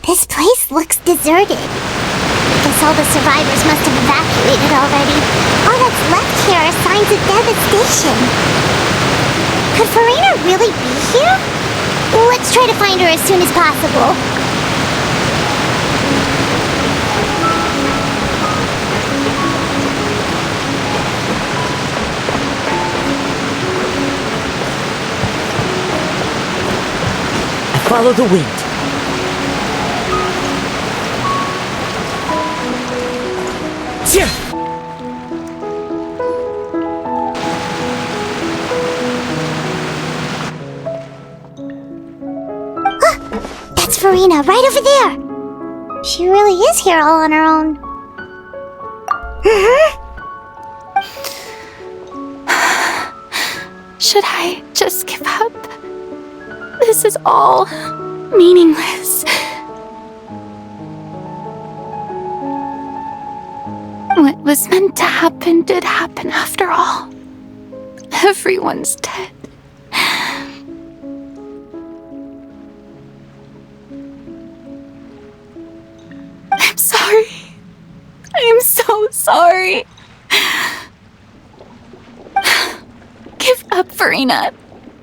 This place looks deserted. Guess all the survivors must have evacuated already. All that's left here are signs of devastation. Could Farina really be here? Let's try to find her as soon as possible. Follow the wind. That's Farina, right over there. She really is here all on her own. Should I just give up? This is all meaningless. What was meant to happen did happen after all. Everyone's dead. I'm sorry. I am so sorry. Give up, Farina.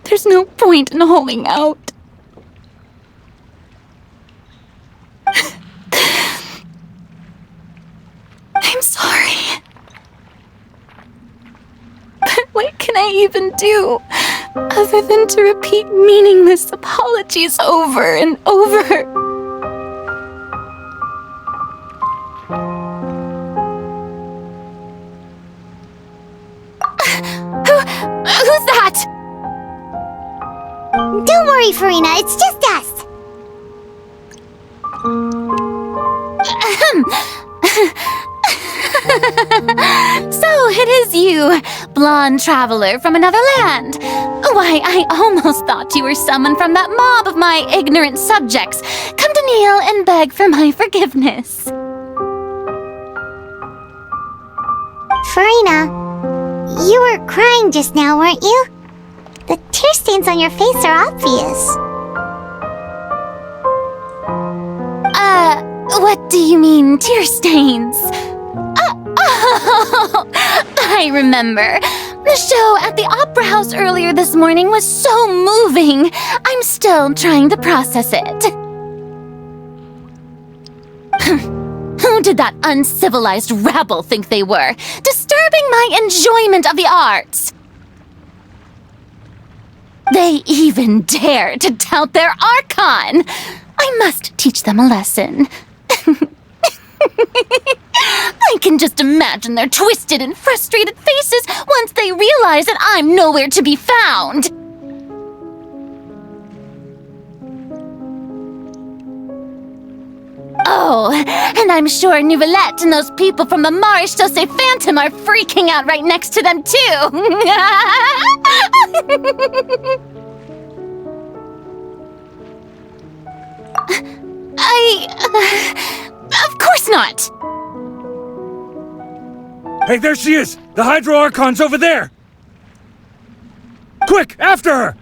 There's no point in holding out. I'm sorry. But what can I even do other than to repeat meaningless apologies over and over? Who's that? Don't worry, Farina, it's just us. So it is you, blonde traveler from another land. Why, I almost thought you were someone from that mob of my ignorant subjects, come to kneel and beg for my forgiveness. Farina, you were crying just now, weren't you? The tear stains on your face are obvious. What do you mean, tear stains? Oh, I remember. The show at the Opera House earlier this morning was so moving. I'm still trying to process it. Who did that uncivilized rabble think they were? Disturbing my enjoyment of the arts. They even dare to tout their Archon. I must teach them a lesson. I can just imagine their twisted and frustrated faces once they realize that I'm nowhere to be found. Oh, and I'm sure Nouvellette and those people from the Marish Chaussee Phantom are freaking out right next to them, too. Of course not! Hey, there she is! The Hydro Archon's over there! Quick, after her!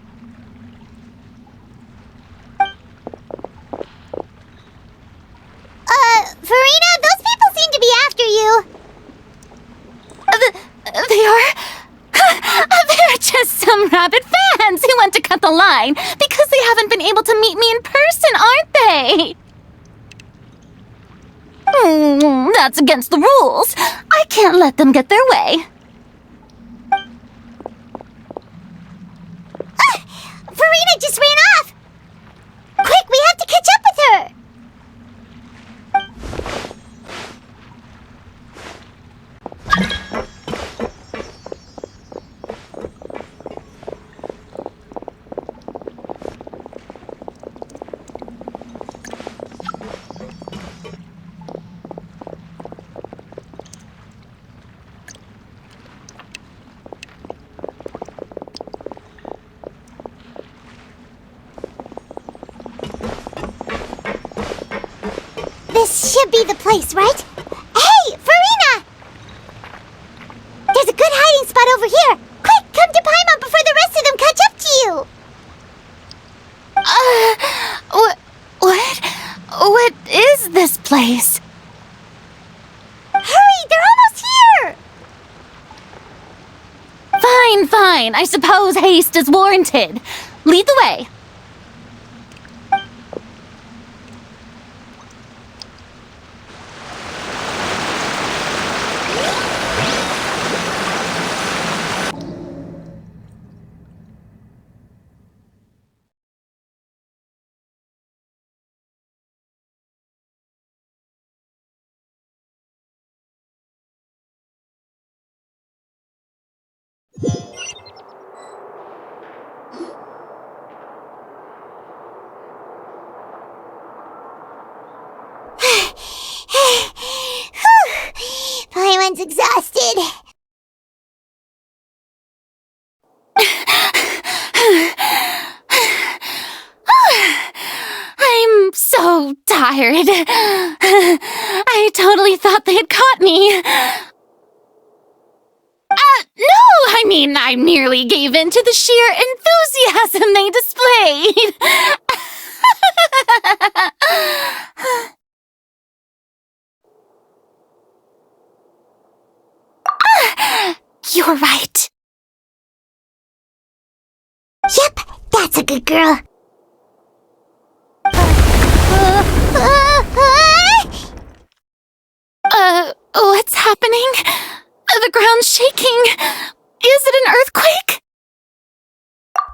Farina, those people seem to be after you. They are? They're just some rabid fans who want to cut the line because they haven't been able to meet me in person, aren't they? That's against the rules. I can't let them get their way. Farina just ran off! Quick, we have to catch up with her! should be the place, right? Hey, Farina! There's a good hiding spot over here. Quick, come to Paimon before the rest of them catch up to you. What is this place? Hurry, they're almost here. Fine. I suppose haste is warranted. Lead the way. Paimon's exhausted. I'm so tired. I totally thought they had caught me. No, I mean, I merely gave in to the sheer enthusiasm they displayed. You're right. Yep, that's a good girl. What's happening? The ground's shaking. Is it an earthquake?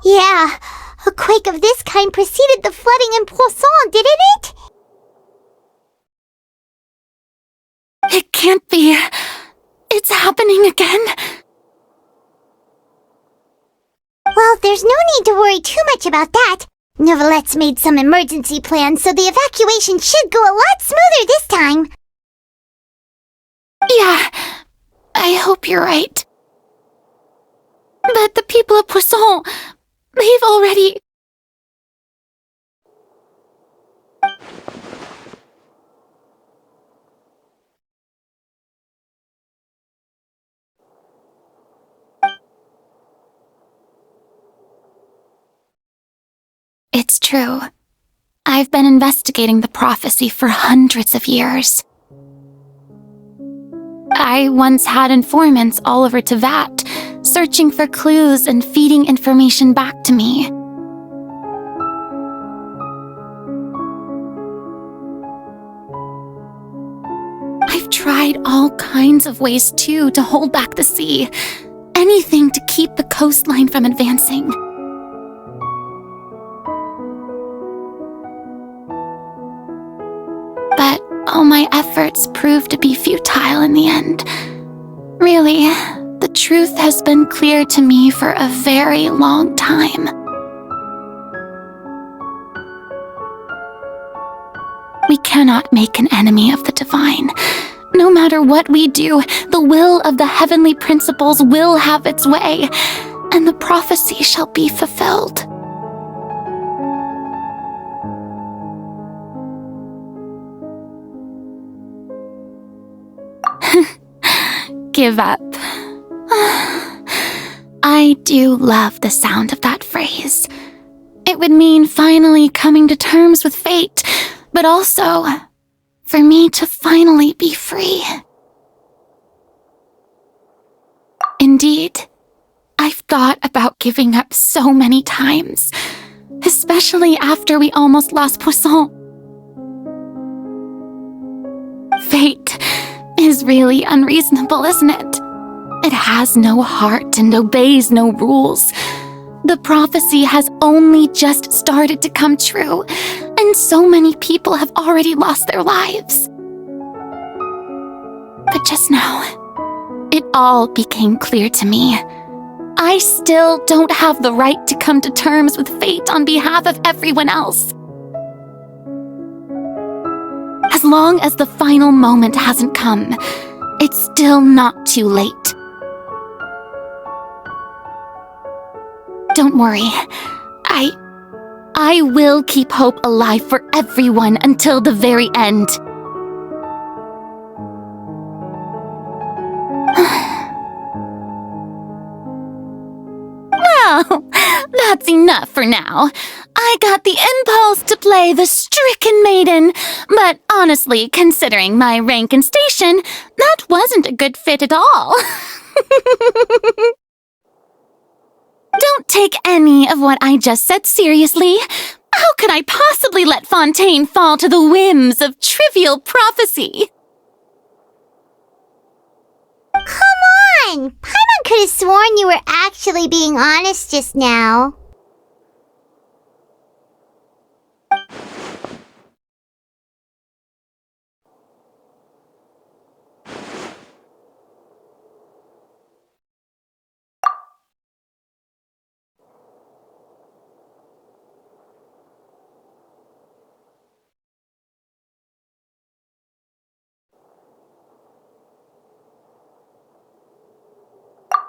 Yeah, a quake of this kind preceded the flooding in Poisson, didn't it? It can't be. It's happening again. Well, there's no need to worry too much about that. Novelette's made some emergency plans, so the evacuation should go a lot smoother this time. Yeah, I hope you're right. But the people of Poisson, they've already... It's true. I've been investigating the prophecy for hundreds of years. I once had informants all over Tevat, searching for clues and feeding information back to me. I've tried all kinds of ways, too, to hold back the sea. Anything to keep the coastline from advancing. But all my efforts proved to be futile in the end. Really, the truth has been clear to me for a very long time. We cannot make an enemy of the divine. No matter what we do, the will of the heavenly principles will have its way, and the prophecy shall be fulfilled. Give up. I do love the sound of that phrase. It would mean finally coming to terms with fate, but also for me to finally be free. Indeed, I've thought about giving up so many times, especially after we almost lost Poisson. Fate is really unreasonable, isn't it? It has no heart and obeys no rules. The prophecy has only just started to come true, and so many people have already lost their lives. But just now, it all became clear to me. I still don't have the right to come to terms with fate on behalf of everyone else. As long as the final moment hasn't come, it's still not too late. Don't worry. I will keep hope alive for everyone until the very end. That's enough for now. I got the impulse to play the stricken maiden, but honestly, considering my rank and station, that wasn't a good fit at all. Don't take any of what I just said seriously. How could I possibly let Fontaine fall to the whims of trivial prophecy? Come on! Paimon could have sworn you were actually being honest just now.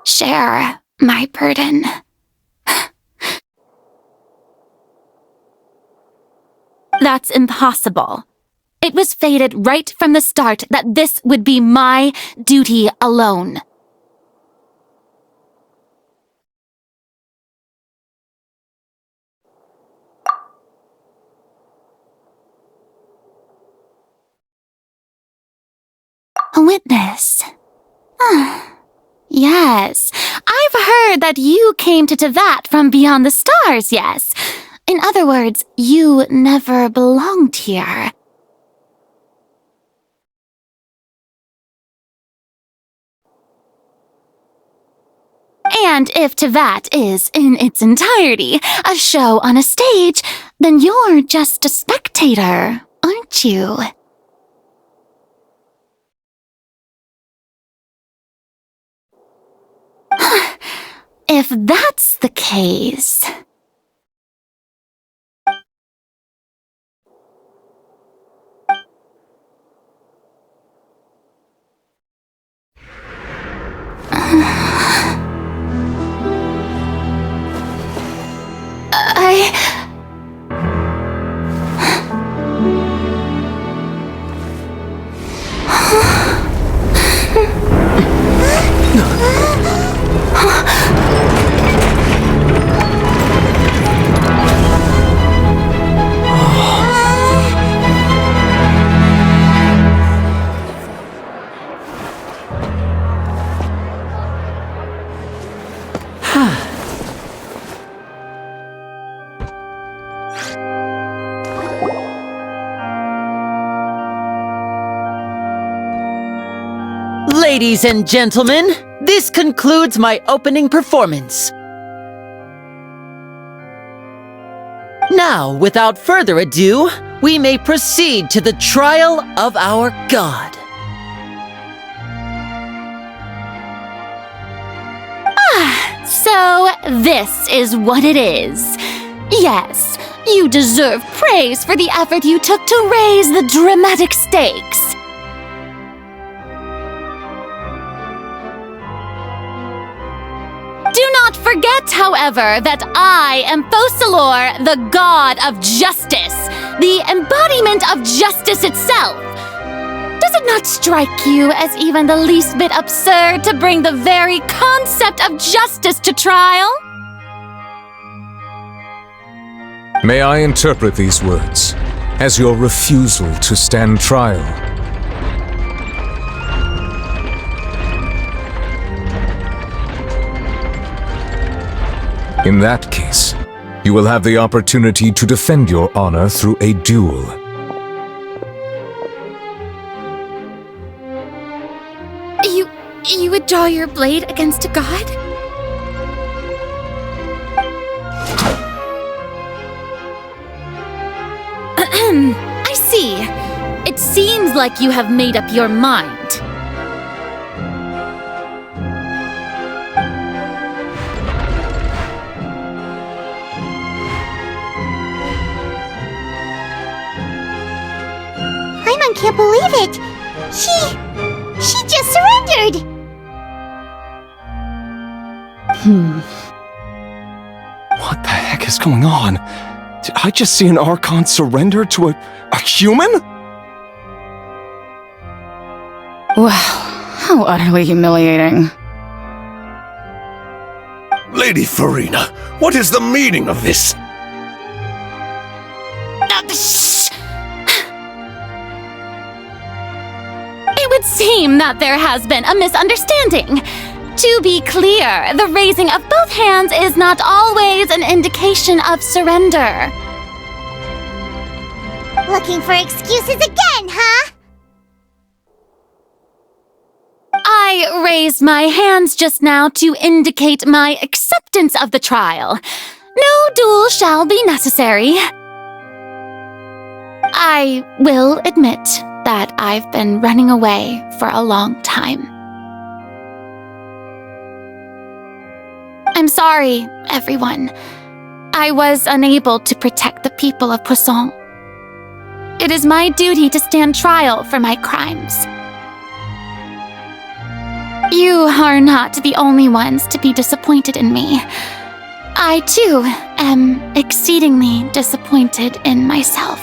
Share my burden. That's impossible. It was fated right from the start that this would be my duty alone. A witness. Yes, I've heard that you came to Tevat from beyond the stars, yes. In other words, you never belonged here. And if Tevat is, in its entirety, a show on a stage, then you're just a spectator, aren't you? If that's the case... Ladies and gentlemen, this concludes my opening performance. Now, without further ado, we may proceed to the trial of our god. So, this is what it is. Yes, you deserve praise for the effort you took to raise the dramatic stakes. Do not forget, however, that I am Focalor, the god of justice, the embodiment of justice itself. Does it not strike you as even the least bit absurd to bring the very concept of justice to trial? May I interpret these words as your refusal to stand trial? In that case, you will have the opportunity to defend your honor through a duel. You would draw your blade against a god? I see. It seems like you have made up your mind. Paimon can't believe it! She just surrendered! What the heck is going on? Did I just see an Archon surrender to a human? Wow, how utterly humiliating. Lady Farina, what is the meaning of this? Shh! It would seem that there has been a misunderstanding. To be clear, the raising of both hands is not always an indication of surrender. Looking for excuses again, huh? I raised my hands just now to indicate my acceptance of the trial. No duel shall be necessary. I will admit that I've been running away for a long time. I'm sorry, everyone. I was unable to protect the people of Poisson. It is my duty to stand trial for my crimes. You are not the only ones to be disappointed in me. I, too, am exceedingly disappointed in myself.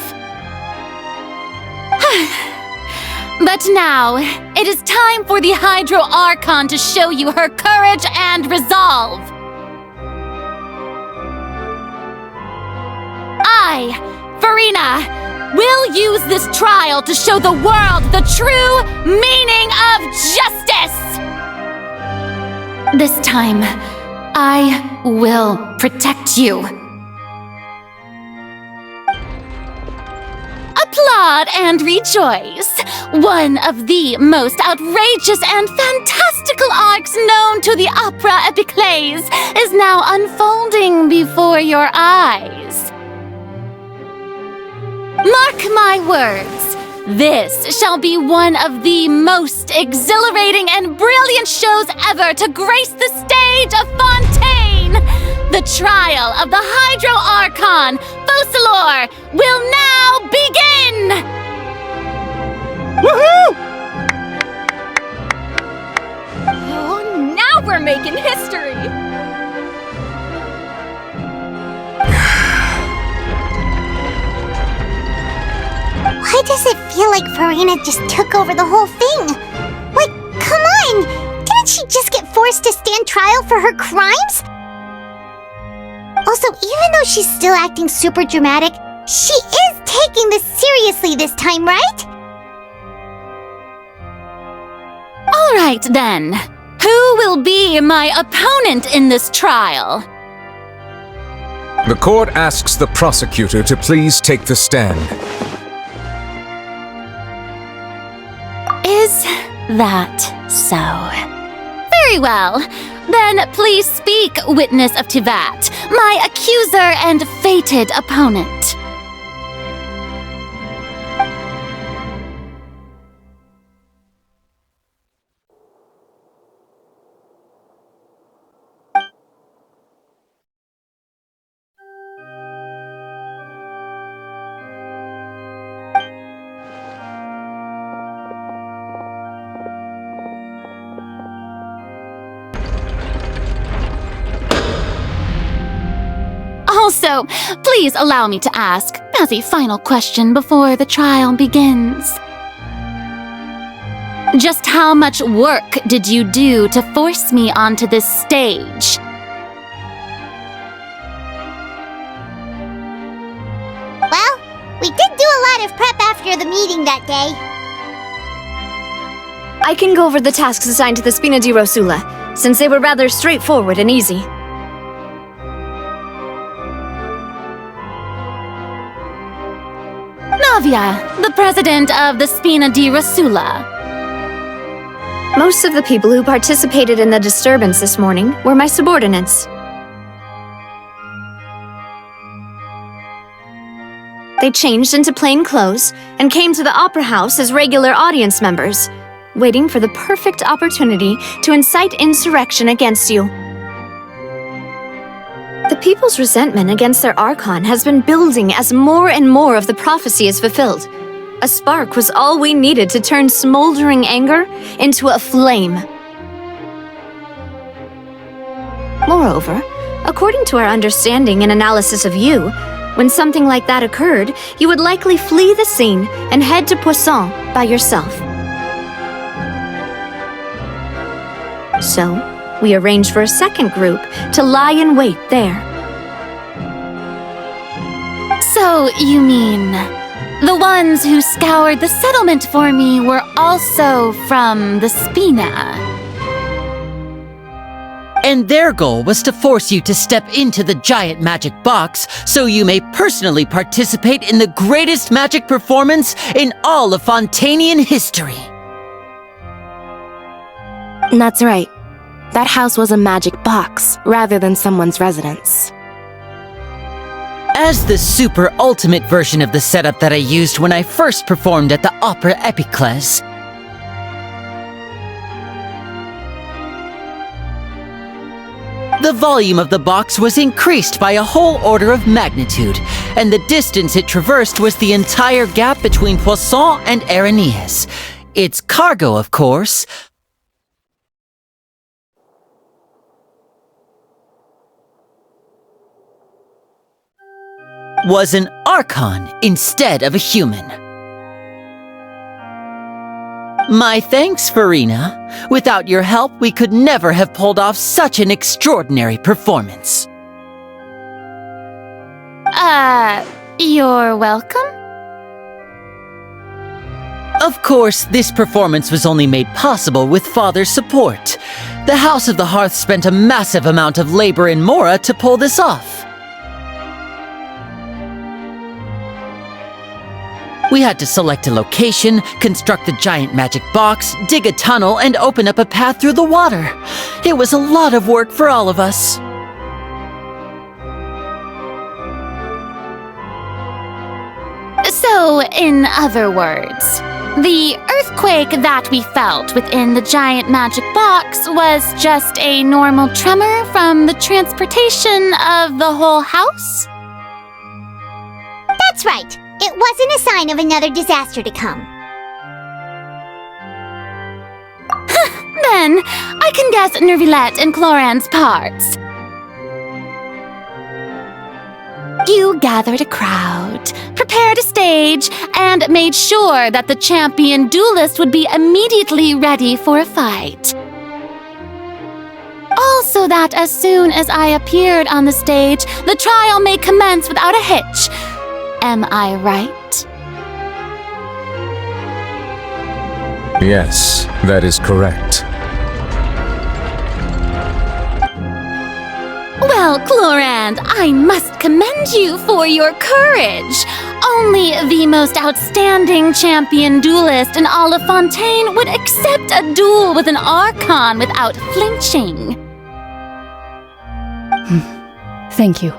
But now, it is time for the Hydro Archon to show you her courage and resolve. I, Farina, will use this trial to show the world the true meaning of justice! This time, I will protect you. Applaud and rejoice! One of the most outrageous and fantastical arcs known to the opera epiclese is now unfolding before your eyes. Mark my words, this shall be one of the most exhilarating and brilliant shows ever to grace the stage of Fontaine! The trial of the Hydro Archon, Focalor, will now begin! Woohoo! Oh, now we're making history! Why does it feel like Farina just took over the whole thing? Like, come on! Didn't she just get forced to stand trial for her crimes? Also, even though she's still acting super dramatic, she is taking this seriously this time, right? All right, then. Who will be my opponent in this trial? The court asks the prosecutor to please take the stand. Is that so? Very well. Then please speak, witness of Tivat, my accuser and fated opponent. Also, please allow me to ask, as a final question before the trial begins. Just how much work did you do to force me onto this stage? Well, we did do a lot of prep after the meeting that day. I can go over the tasks assigned to the Spina di Rosula, since they were rather straightforward and easy. Navia, the president of the Spina di Rosula. Most of the people who participated in the disturbance this morning were my subordinates. They changed into plain clothes and came to the Opera House as regular audience members, waiting for the perfect opportunity to incite insurrection against you. The people's resentment against their Archon has been building as more and more of the prophecy is fulfilled. A spark was all we needed to turn smoldering anger into a flame. Moreover, according to our understanding and analysis of you, when something like that occurred, you would likely flee the scene and head to Poisson by yourself. So, we arranged for a second group to lie in wait there. So, you mean, the ones who scoured the settlement for me were also from the Spina? And their goal was to force you to step into the giant magic box so you may personally participate in the greatest magic performance in all of Fontainian history. That's right. That house was a magic box, rather than someone's residence. As the super ultimate version of the setup that I used when I first performed at the Opera Epicles, the volume of the box was increased by a whole order of magnitude, and the distance it traversed was the entire gap between Poisson and Aranias. Its cargo, of course, was an Archon instead of a human. My thanks, Farina. Without your help, we could never have pulled off such an extraordinary performance. You're welcome? Of course, this performance was only made possible with Father's support. The House of the Hearth spent a massive amount of labor in Mora to pull this off. We had to select a location, construct the giant magic box, dig a tunnel, and open up a path through the water. It was a lot of work for all of us. So, in other words, the earthquake that we felt within the giant magic box was just a normal tremor from the transportation of the whole house? That's right. It wasn't a sign of another disaster to come. Then, I can guess Nervilette and Cloran's parts. You gathered a crowd, prepared a stage, and made sure that the champion duelist would be immediately ready for a fight. Also that as soon as I appeared on the stage, the trial may commence without a hitch. Am I right? Yes, that is correct. Well, Clorand, I must commend you for your courage. Only the most outstanding champion duelist in all of Fontaine would accept a duel with an Archon without flinching. Thank you.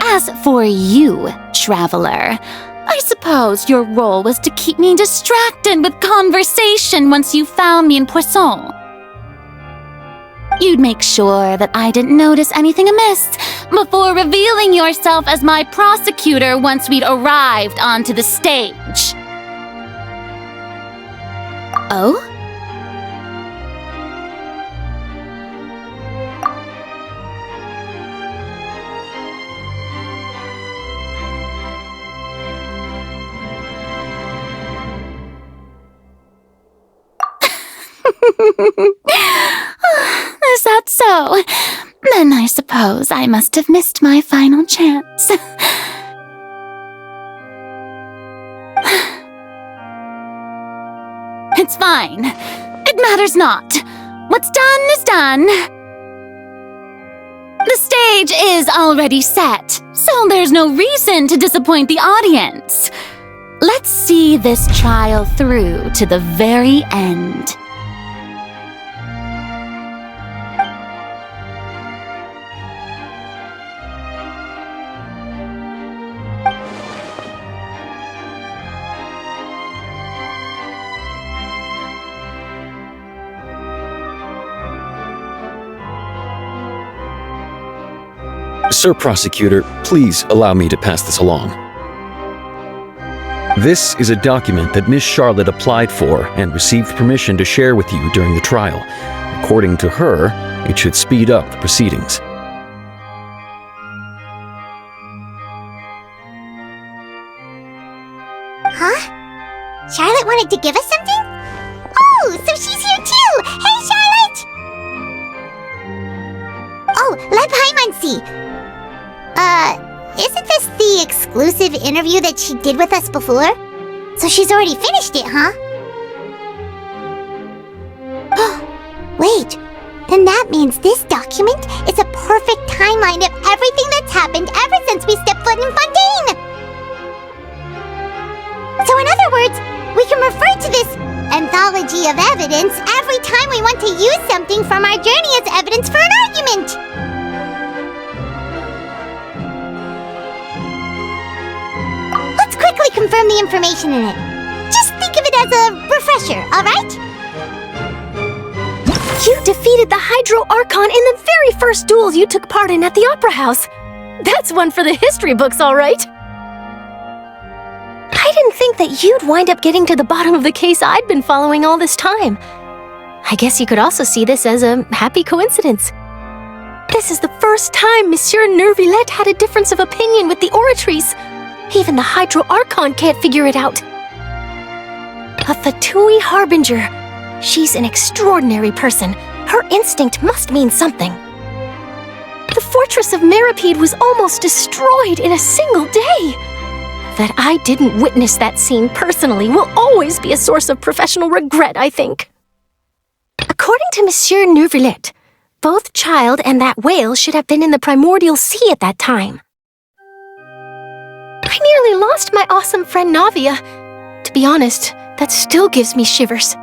As for you, traveler, I suppose your role was to keep me distracted with conversation once you found me in Poisson. You'd make sure that I didn't notice anything amiss before revealing yourself as my prosecutor once we'd arrived onto the stage. Oh? Is that so? Then I suppose I must have missed my final chance. It's fine. It matters not. What's done is done. The stage is already set, so there's no reason to disappoint the audience. Let's see this trial through to the very end. Sir Prosecutor, please allow me to pass this along. This is a document that Miss Charlotte applied for and received permission to share with you during the trial. According to her, it should speed up the proceedings. Huh? Charlotte wanted to give us something? Oh, so she's here too! Hey, Charlotte! see. Isn't this the exclusive interview that she did with us before? So she's already finished it, huh? Wait, then that means this document is a perfect timeline of everything that's happened ever since we stepped foot in Fontaine! So in other words, we can refer to this anthology of evidence every time we want to use something from our journey as evidence for an argument! Let's quickly confirm the information in it. Just think of it as a refresher, alright? You defeated the Hydro Archon in the very first duels you took part in at the Opera House. That's one for the history books, all right. I didn't think that you'd wind up getting to the bottom of the case I'd been following all this time. I guess you could also see this as a happy coincidence. This is the first time Monsieur Neuvillette had a difference of opinion with the Oratrice. Even the Hydro Archon can't figure it out. A Fatui Harbinger. She's an extraordinary person. Her instinct must mean something. The fortress of Meripede was almost destroyed in a single day. That I didn't witness that scene personally will always be a source of professional regret, I think. According to Monsieur Neuvillette, both Child and that whale should have been in the primordial sea at that time. I nearly lost my awesome friend Navia. To be honest, that still gives me shivers.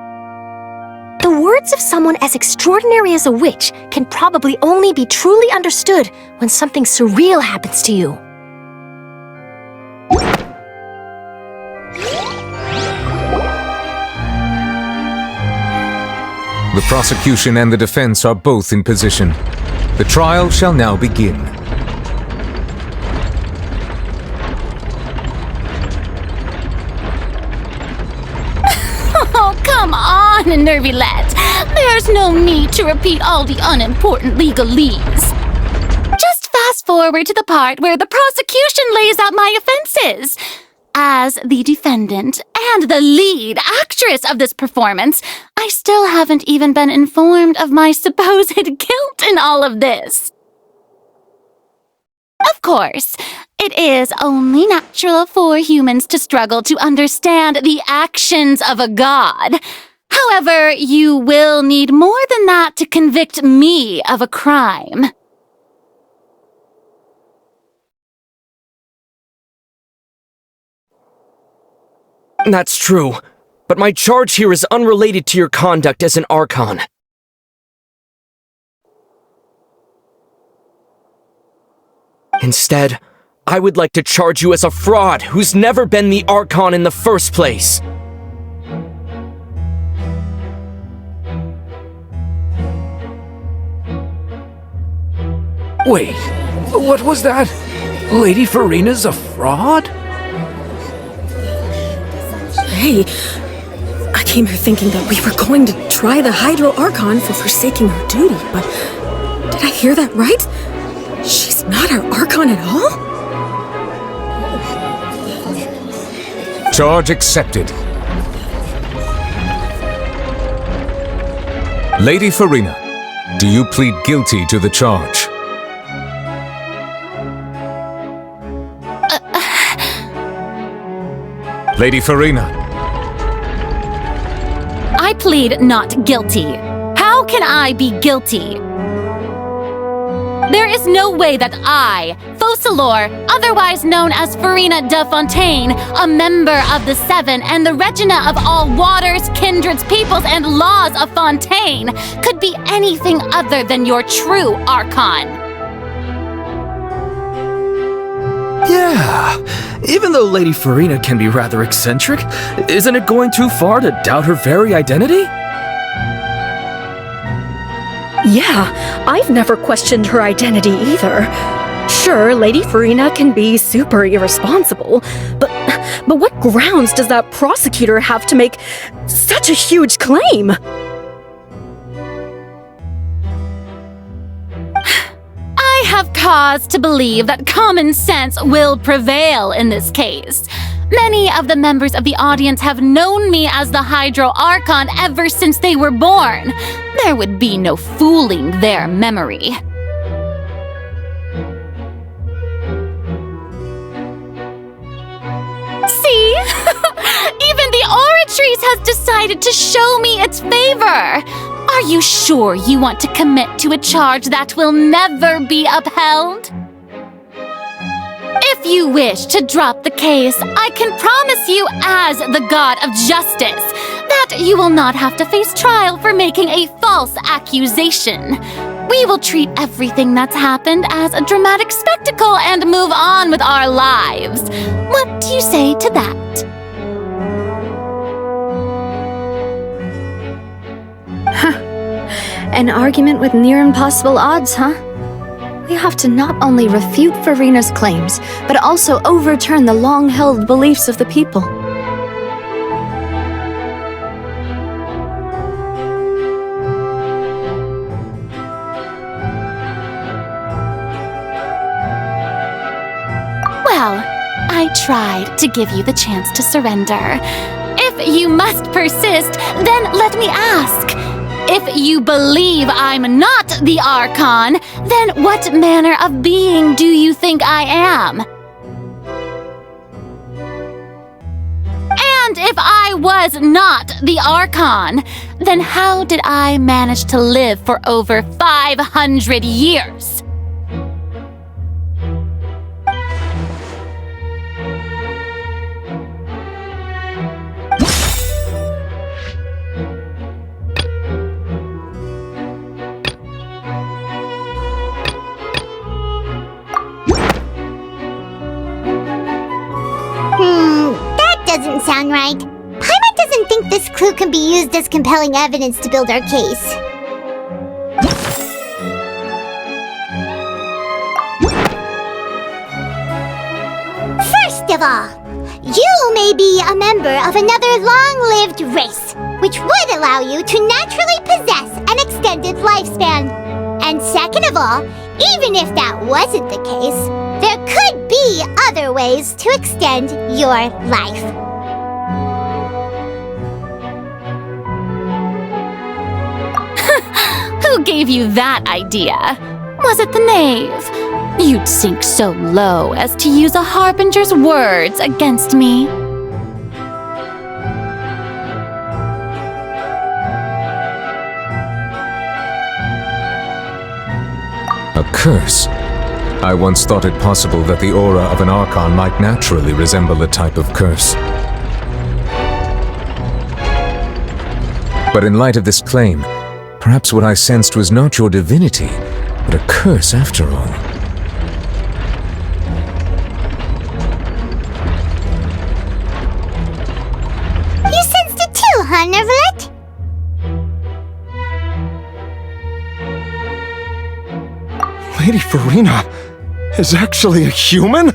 The words of someone as extraordinary as a witch can probably only be truly understood when something surreal happens to you. The prosecution and the defense are both in position. The trial shall now begin. Oh, come on, Neuvillette. There's no need to repeat all the unimportant legalese. Just fast forward to the part where the prosecution lays out my offenses. As the defendant and the lead actress of this performance, I still haven't even been informed of my supposed guilt in all of this. Of course, it is only natural for humans to struggle to understand the actions of a god. However, you will need more than that to convict me of a crime. That's true, but my charge here is unrelated to your conduct as an Archon. Instead, I would like to charge you as a fraud who's never been the Archon in the first place. Wait, what was that? Lady Farina's a fraud? Hey, I came here thinking that we were going to try the Hydro Archon for forsaking her duty, but did I hear that right? She's not our Archon at all? Charge accepted. Lady Farina, do you plead guilty to the charge? Lady Farina. I plead not guilty. How can I be guilty? There is no way that I, Focalor, otherwise known as Farina de Fontaine, a member of the Seven and the Regina of all waters, kindreds, peoples, and laws of Fontaine, could be anything other than your true Archon. Yeah, even though Lady Farina can be rather eccentric, isn't it going too far to doubt her very identity? Yeah, I've never questioned her identity either. Sure, Lady Farina can be super irresponsible, but what grounds does that prosecutor have to make such a huge claim? I have cause to believe that common sense will prevail in this case. Many of the members of the audience have known me as the Hydro Archon ever since they were born. There would be no fooling their memory. Oratrice has decided to show me its favor. Are you sure you want to commit to a charge that will never be upheld? If you wish to drop the case, I can promise you as the god of justice that you will not have to face trial for making a false accusation. We will treat everything that's happened as a dramatic spectacle and move on with our lives. What do you say to that? An argument with near impossible odds, huh? We have to not only refute Furina's claims, but also overturn the long-held beliefs of the people. Well, I tried to give you the chance to surrender. If you must persist, then let me ask. If you believe I'm not the Archon, then what manner of being do you think I am? And if I was not the Archon, then how did I manage to live for over 500 years? That doesn't sound right. Paimon doesn't think this clue can be used as compelling evidence to build our case. First of all, you may be a member of another long-lived race, which would allow you to naturally possess an extended lifespan. And second of all, even if that wasn't the case, there could be other ways to extend your life. Who gave you that idea? Was it the knave? You'd sink so low as to use a harbinger's words against me. A curse? I once thought it possible that the aura of an Archon might naturally resemble a type of curse. But in light of this claim, perhaps what I sensed was not your divinity, but a curse after all. You sensed it too, huh, Nervalet? Lady Furina is actually a human?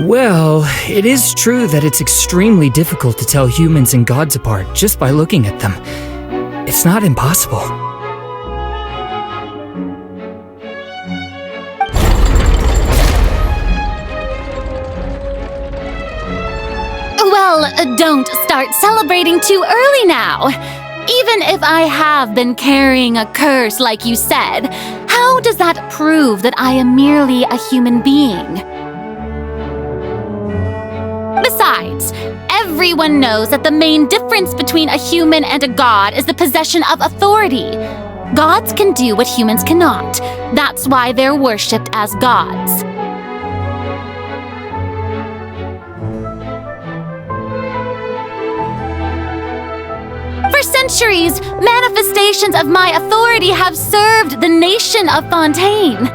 Well, it is true that it's extremely difficult to tell humans and gods apart just by looking at them. It's not impossible. Well, don't start celebrating too early now. Even if I have been carrying a curse like you said, how does that prove that I am merely a human being? Besides, everyone knows that the main difference between a human and a god is the possession of authority. Gods can do what humans cannot. That's why they're worshipped as gods. For centuries, manifestations of my authority have served the nation of Fontaine.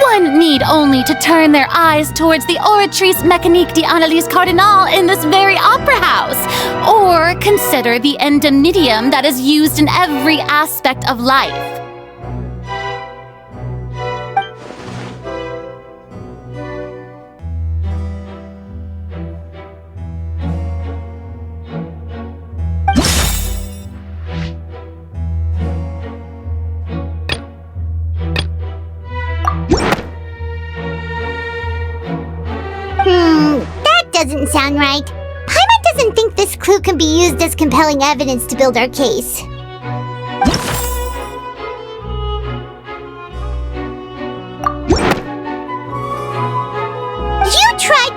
One need only to turn their eyes towards the Oratrice Mécanique d'Analyse Cardinal in this very opera house, or consider the endemnitium that is used in every aspect of life. That doesn't sound right. Paimon doesn't think this clue can be used as compelling evidence to build our case.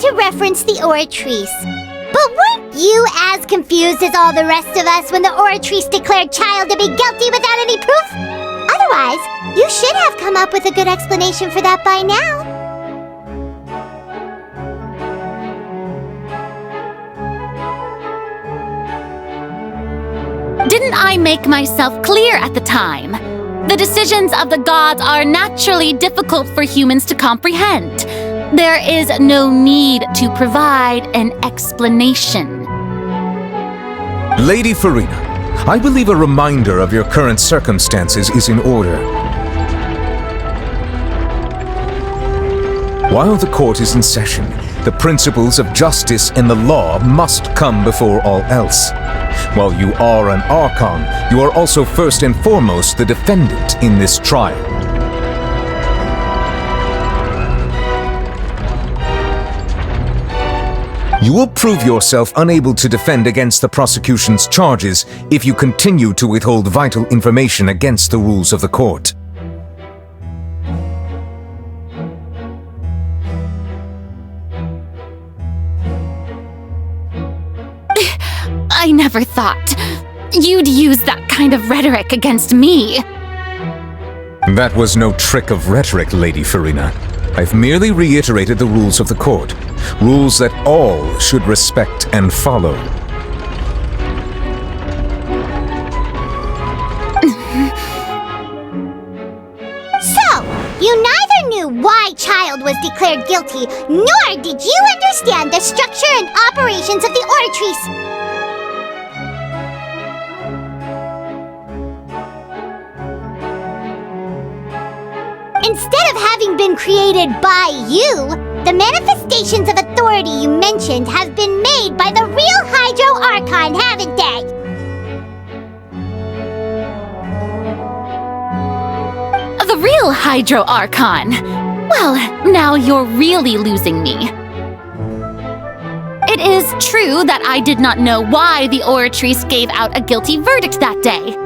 to reference the Oratrice. But weren't you as confused as all the rest of us when the Oratrice declared Child to be guilty without any proof? Otherwise, you should have come up with a good explanation for that by now. Didn't I make myself clear at the time? The decisions of the gods are naturally difficult for humans to comprehend. There is no need to provide an explanation. Lady Farina, I believe a reminder of your current circumstances is in order. While the court is in session, the principles of justice and the law must come before all else. While you are an Archon, you are also first and foremost the defendant in this trial. You will prove yourself unable to defend against the prosecution's charges if you continue to withhold vital information against the rules of the court. I never thought you'd use that kind of rhetoric against me. That was no trick of rhetoric, Lady Farina. I've merely reiterated the rules of the court. Rules that all should respect and follow. So, you neither knew why Child was declared guilty, nor did you understand the structure and operations of the Oratrice. Instead of having been created by you, the manifestations of authority you mentioned have been made by the real Hydro Archon, haven't they? The real Hydro Archon? Well, now you're really losing me. It is true that I did not know why the Oratrice gave out a guilty verdict that day.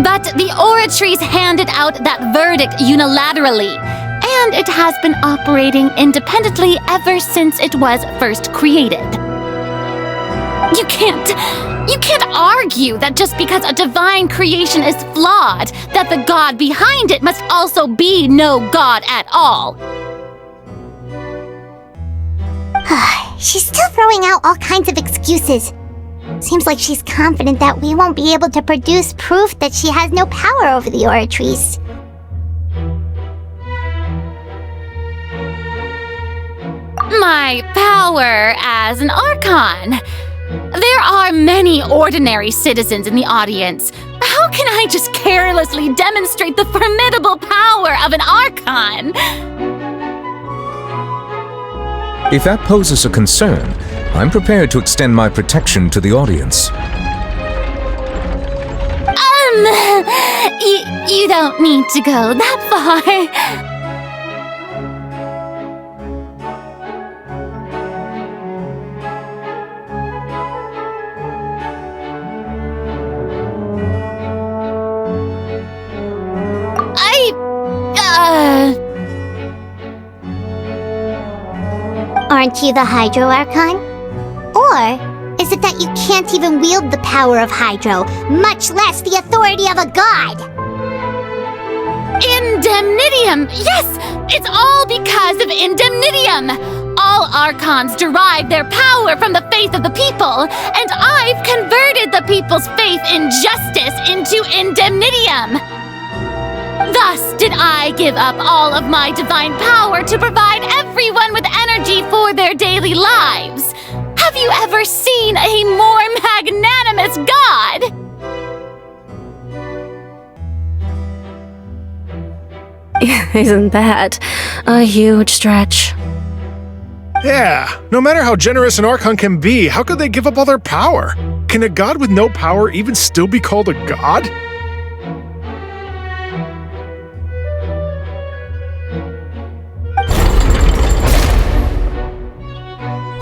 But the Oratrice handed out that verdict unilaterally, and it has been operating independently ever since it was first created. You can't argue that just because a divine creation is flawed, that the god behind it must also be no god at all. She's still throwing out all kinds of excuses. Seems like she's confident that we won't be able to produce proof that she has no power over the Oratrice. My power as an Archon. There are many ordinary citizens in the audience. How can I just carelessly demonstrate the formidable power of an Archon? If that poses a concern, I'm prepared to extend my protection to the audience. You don't need to go that far. Aren't you the Hydro Archon? Or is it that you can't even wield the power of Hydro, much less the authority of a god? Indemnitium! Yes! It's all because of Indemnitium! All Archons derive their power from the faith of the people, and I've converted the people's faith in justice into Indemnitium! Thus did I give up all of my divine power to provide everyone with energy for their daily lives. Have you ever seen a more magnanimous god? Isn't that a huge stretch? Yeah, no matter how generous an Archon can be, how could they give up all their power? Can a god with no power even still be called a god?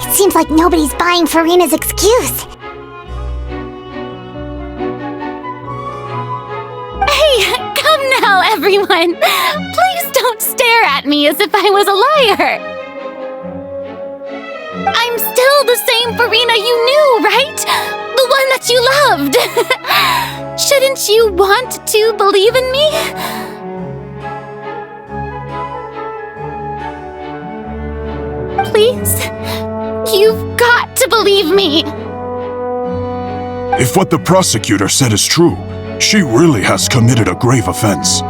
It seems like nobody's buying Farina's excuse. Hey, come now, everyone, please don't stare at me as if I was a liar. I'm still the same Farina you knew, right? The one that you loved. Shouldn't you want to believe in me? Please? You've got to believe me. If what the prosecutor said is true, she really has committed a grave offense.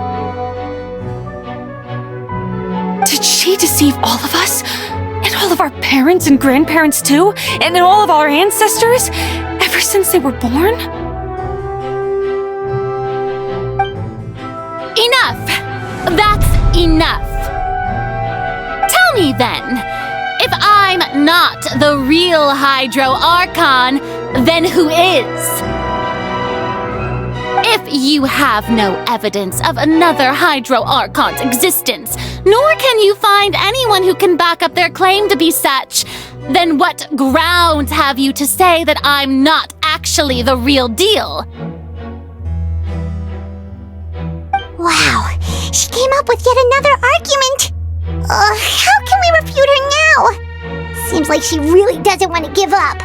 Did she deceive all of us? And all of our parents and grandparents too? And then all of our ancestors? Ever since they were born? Enough! That's enough! Tell me then, if I'm not the real Hydro Archon, then who is? If you have no evidence of another Hydro Archon's existence, nor can you find anyone who can back up their claim to be such, then what grounds have you to say that I'm not actually the real deal? Wow, she came up with yet another argument. How can we refute her now? Seems like she really doesn't want to give up.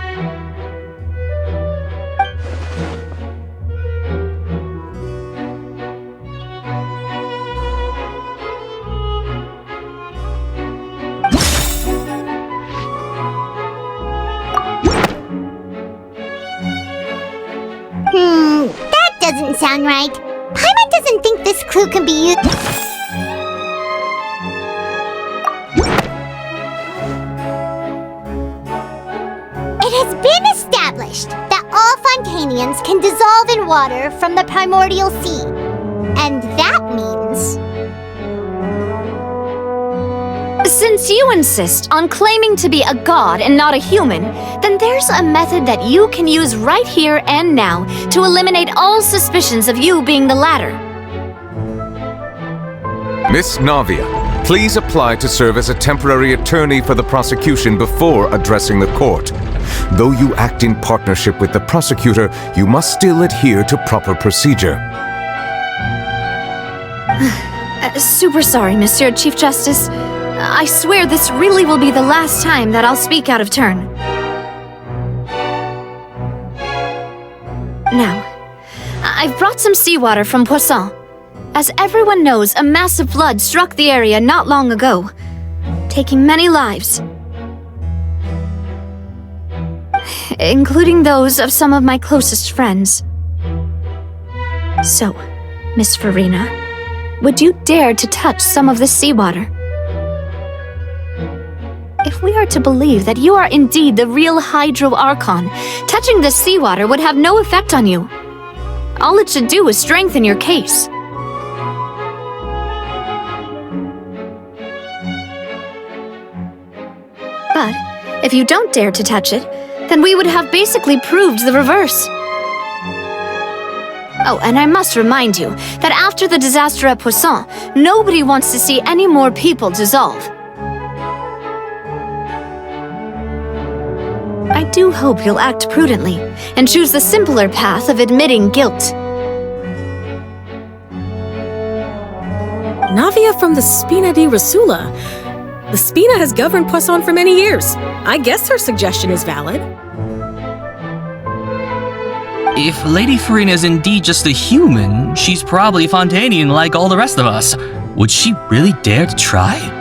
That doesn't sound right. Paimon doesn't think this clue can be used. It has been established that all Fontainians can dissolve in water from the primordial sea. And that means... Since you insist on claiming to be a god and not a human, then there's a method that you can use right here and now to eliminate all suspicions of you being the latter. Miss Navia, please apply to serve as a temporary attorney for the prosecution before addressing the court. Though you act in partnership with the prosecutor, you must still adhere to proper procedure. Super sorry, Monsieur Chief Justice. I swear this really will be the last time that I'll speak out of turn. Now, I've brought some seawater from Poisson. As everyone knows, a massive flood struck the area not long ago, taking many lives, including those of some of my closest friends. So, Miss Farina, would you dare to touch some of the seawater? If we are to believe that you are indeed the real Hydro Archon, touching the seawater would have no effect on you. All it should do is strengthen your case. But if you don't dare to touch it, then we would have basically proved the reverse. Oh, and I must remind you that after the disaster at Poisson, nobody wants to see any more people dissolve. I do hope you'll act prudently and choose the simpler path of admitting guilt. Navia from the Spina di Rasula. The Spina has governed Poisson for many years. I guess her suggestion is valid. If Lady Farina is indeed just a human, she's probably Fontainian like all the rest of us. Would she really dare to try?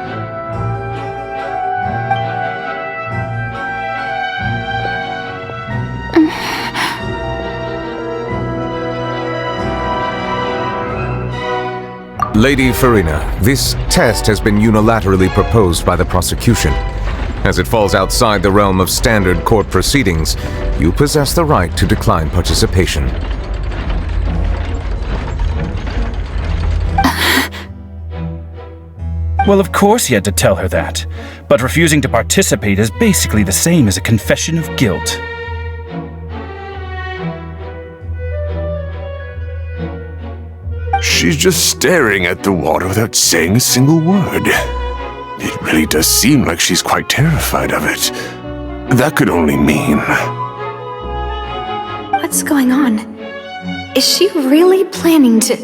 Lady Farina, this test has been unilaterally proposed by the prosecution. As it falls outside the realm of standard court proceedings, you possess the right to decline participation. Well, of course you had to tell her that. But refusing to participate is basically the same as a confession of guilt. She's just staring at the water without saying a single word. It really does seem like she's quite terrified of it. That could only mean... What's going on? Is she really planning to...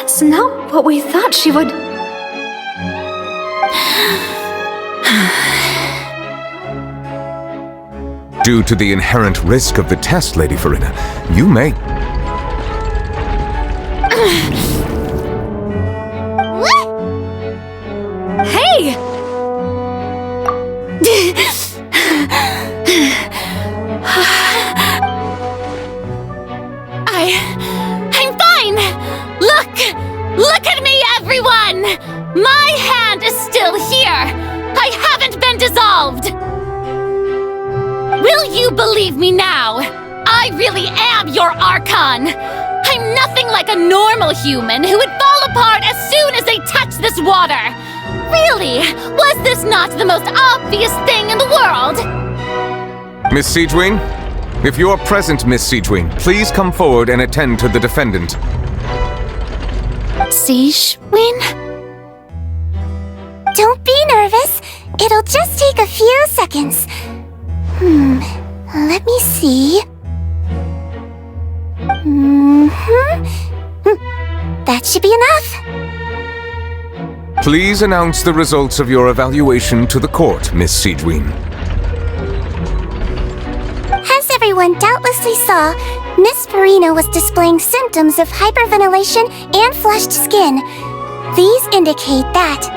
That's not what we thought she would. Due to the inherent risk of the test, Lady Farina, you may... Hey! I'm fine! Look at me, everyone! My hand is still here! I haven't been dissolved! Will you believe me now? I really am your Archon! I'm nothing like a normal human who would fall apart as soon as they touch this water! Really? Was this not the most obvious thing in the world? Miss Siegewing? If you are present, Miss Siegewing, please come forward and attend to the defendant. Siegewing? Don't be nervous. It'll just take a few seconds. Let me see. That should be enough. Please announce the results of your evaluation to the court, Miss Siegewing. As everyone doubtlessly saw, Miss Farina was displaying symptoms of hyperventilation and flushed skin. These indicate that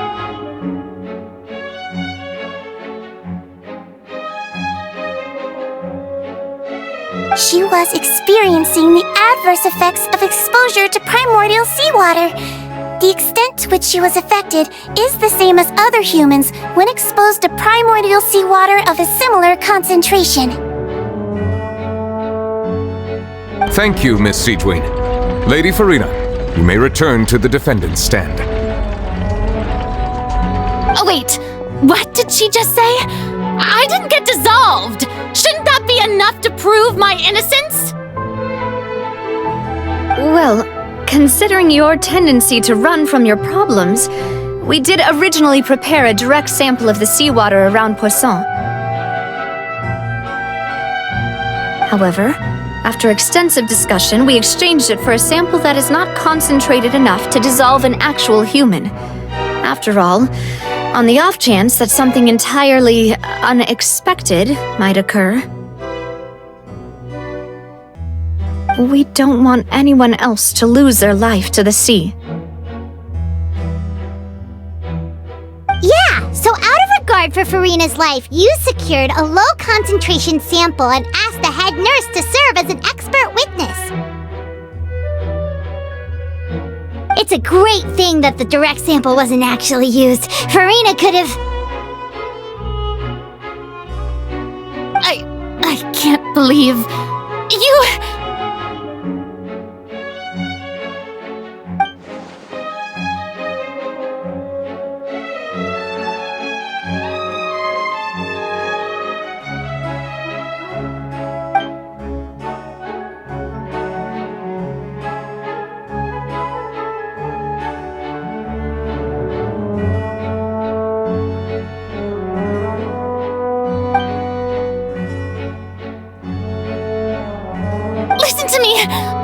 she was experiencing the adverse effects of exposure to primordial seawater. The extent to which she was affected is the same as other humans when exposed to primordial seawater of a similar concentration. Thank you, Miss Siegewing. Lady Farina, you may return to the defendant's stand. Oh, wait. What did she just say? I didn't get dissolved. Shouldn't that be enough to prove my innocence? Well, considering your tendency to run from your problems, we did originally prepare a direct sample of the seawater around Poisson. However, after extensive discussion, we exchanged it for a sample that is not concentrated enough to dissolve an actual human. After all, on the off chance that something entirely unexpected might occur, we don't want anyone else to lose their life to the sea. Yeah, so out of regard for Farina's life, you secured a low-concentration sample and asked the head nurse to serve as an expert witness. It's a great thing that the direct sample wasn't actually used. Farina could have... I can't believe... You...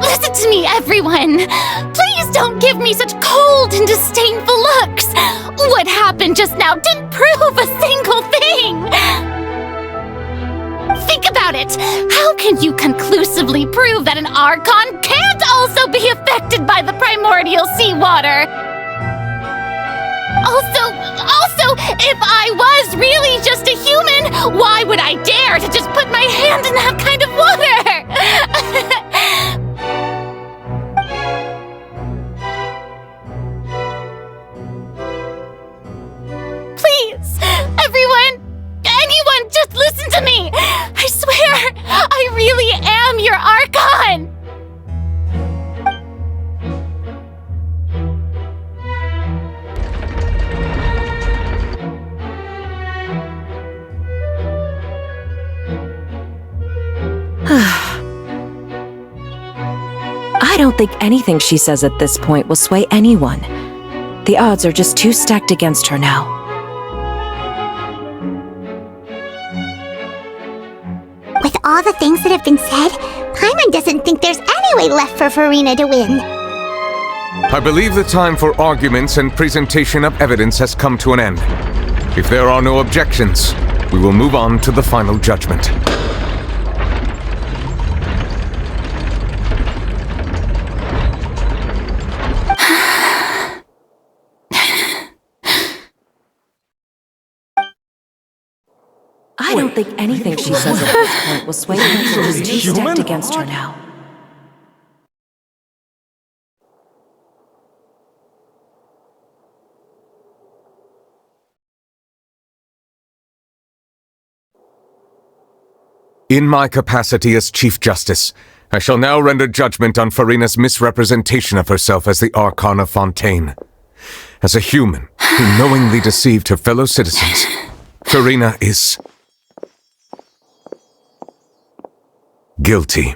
Listen to me, everyone! Please don't give me such cold and disdainful looks! What happened just now didn't prove a single thing! Think about it! How can you conclusively prove that an Archon can't also be affected by the primordial seawater? Also, if I was really just a human, why would I dare to just put my hand in that kind of water? Please, anyone, just listen to me! I swear, I really am your Archon! I don't think anything she says at this point will sway anyone. The odds are just too stacked against her now. With all the things that have been said, Paimon doesn't think there's any way left for Farina to win. I believe the time for arguments and presentation of evidence has come to an end. If there are no objections, we will move on to the final judgment. I don't think anything she says at this point will sway her. She's too stacked against her now. In my capacity as Chief Justice, I shall now render judgment on Furina's misrepresentation of herself as the Archon of Fontaine. As a human who knowingly deceived her fellow citizens, Furina is guilty.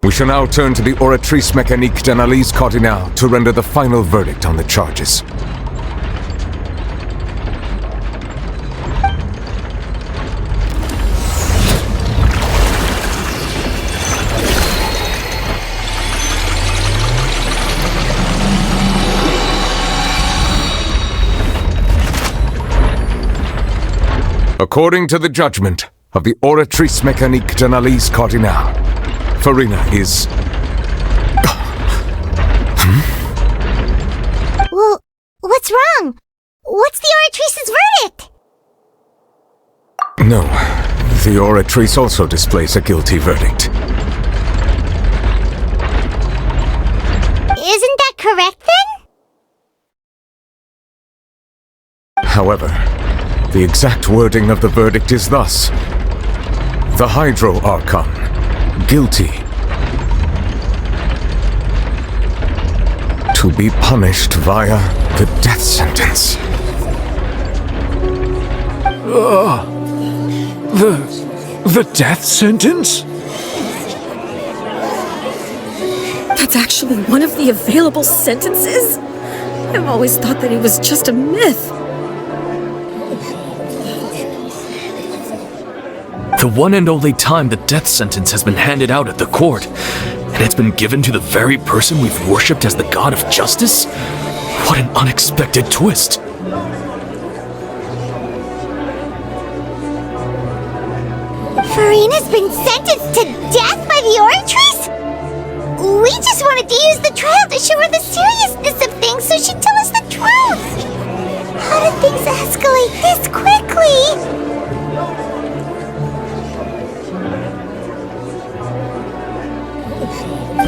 We shall now turn to the Oratrice Mécanique d'Analyse Cardinale to render the final verdict on the charges. According to the judgment of the Oratrice Mécanique d'Analyse Cardinale, Furina is... Well, what's wrong? What's the Oratrice's verdict? No, the Oratrice also displays a guilty verdict. Isn't that correct then? However, the exact wording of the verdict is thus: the Hydro Archon, guilty, to be punished via the death sentence. The death sentence? That's actually one of the available sentences? I've always thought that it was just a myth. The one and only time the death sentence has been handed out at the court, and it's been given to the very person we've worshipped as the god of justice? What an unexpected twist. Furina's been sentenced to death by the Oratrice? We just wanted to use the trial to show her the seriousness of things so she'd tell us the truth. How did things escalate this quickly?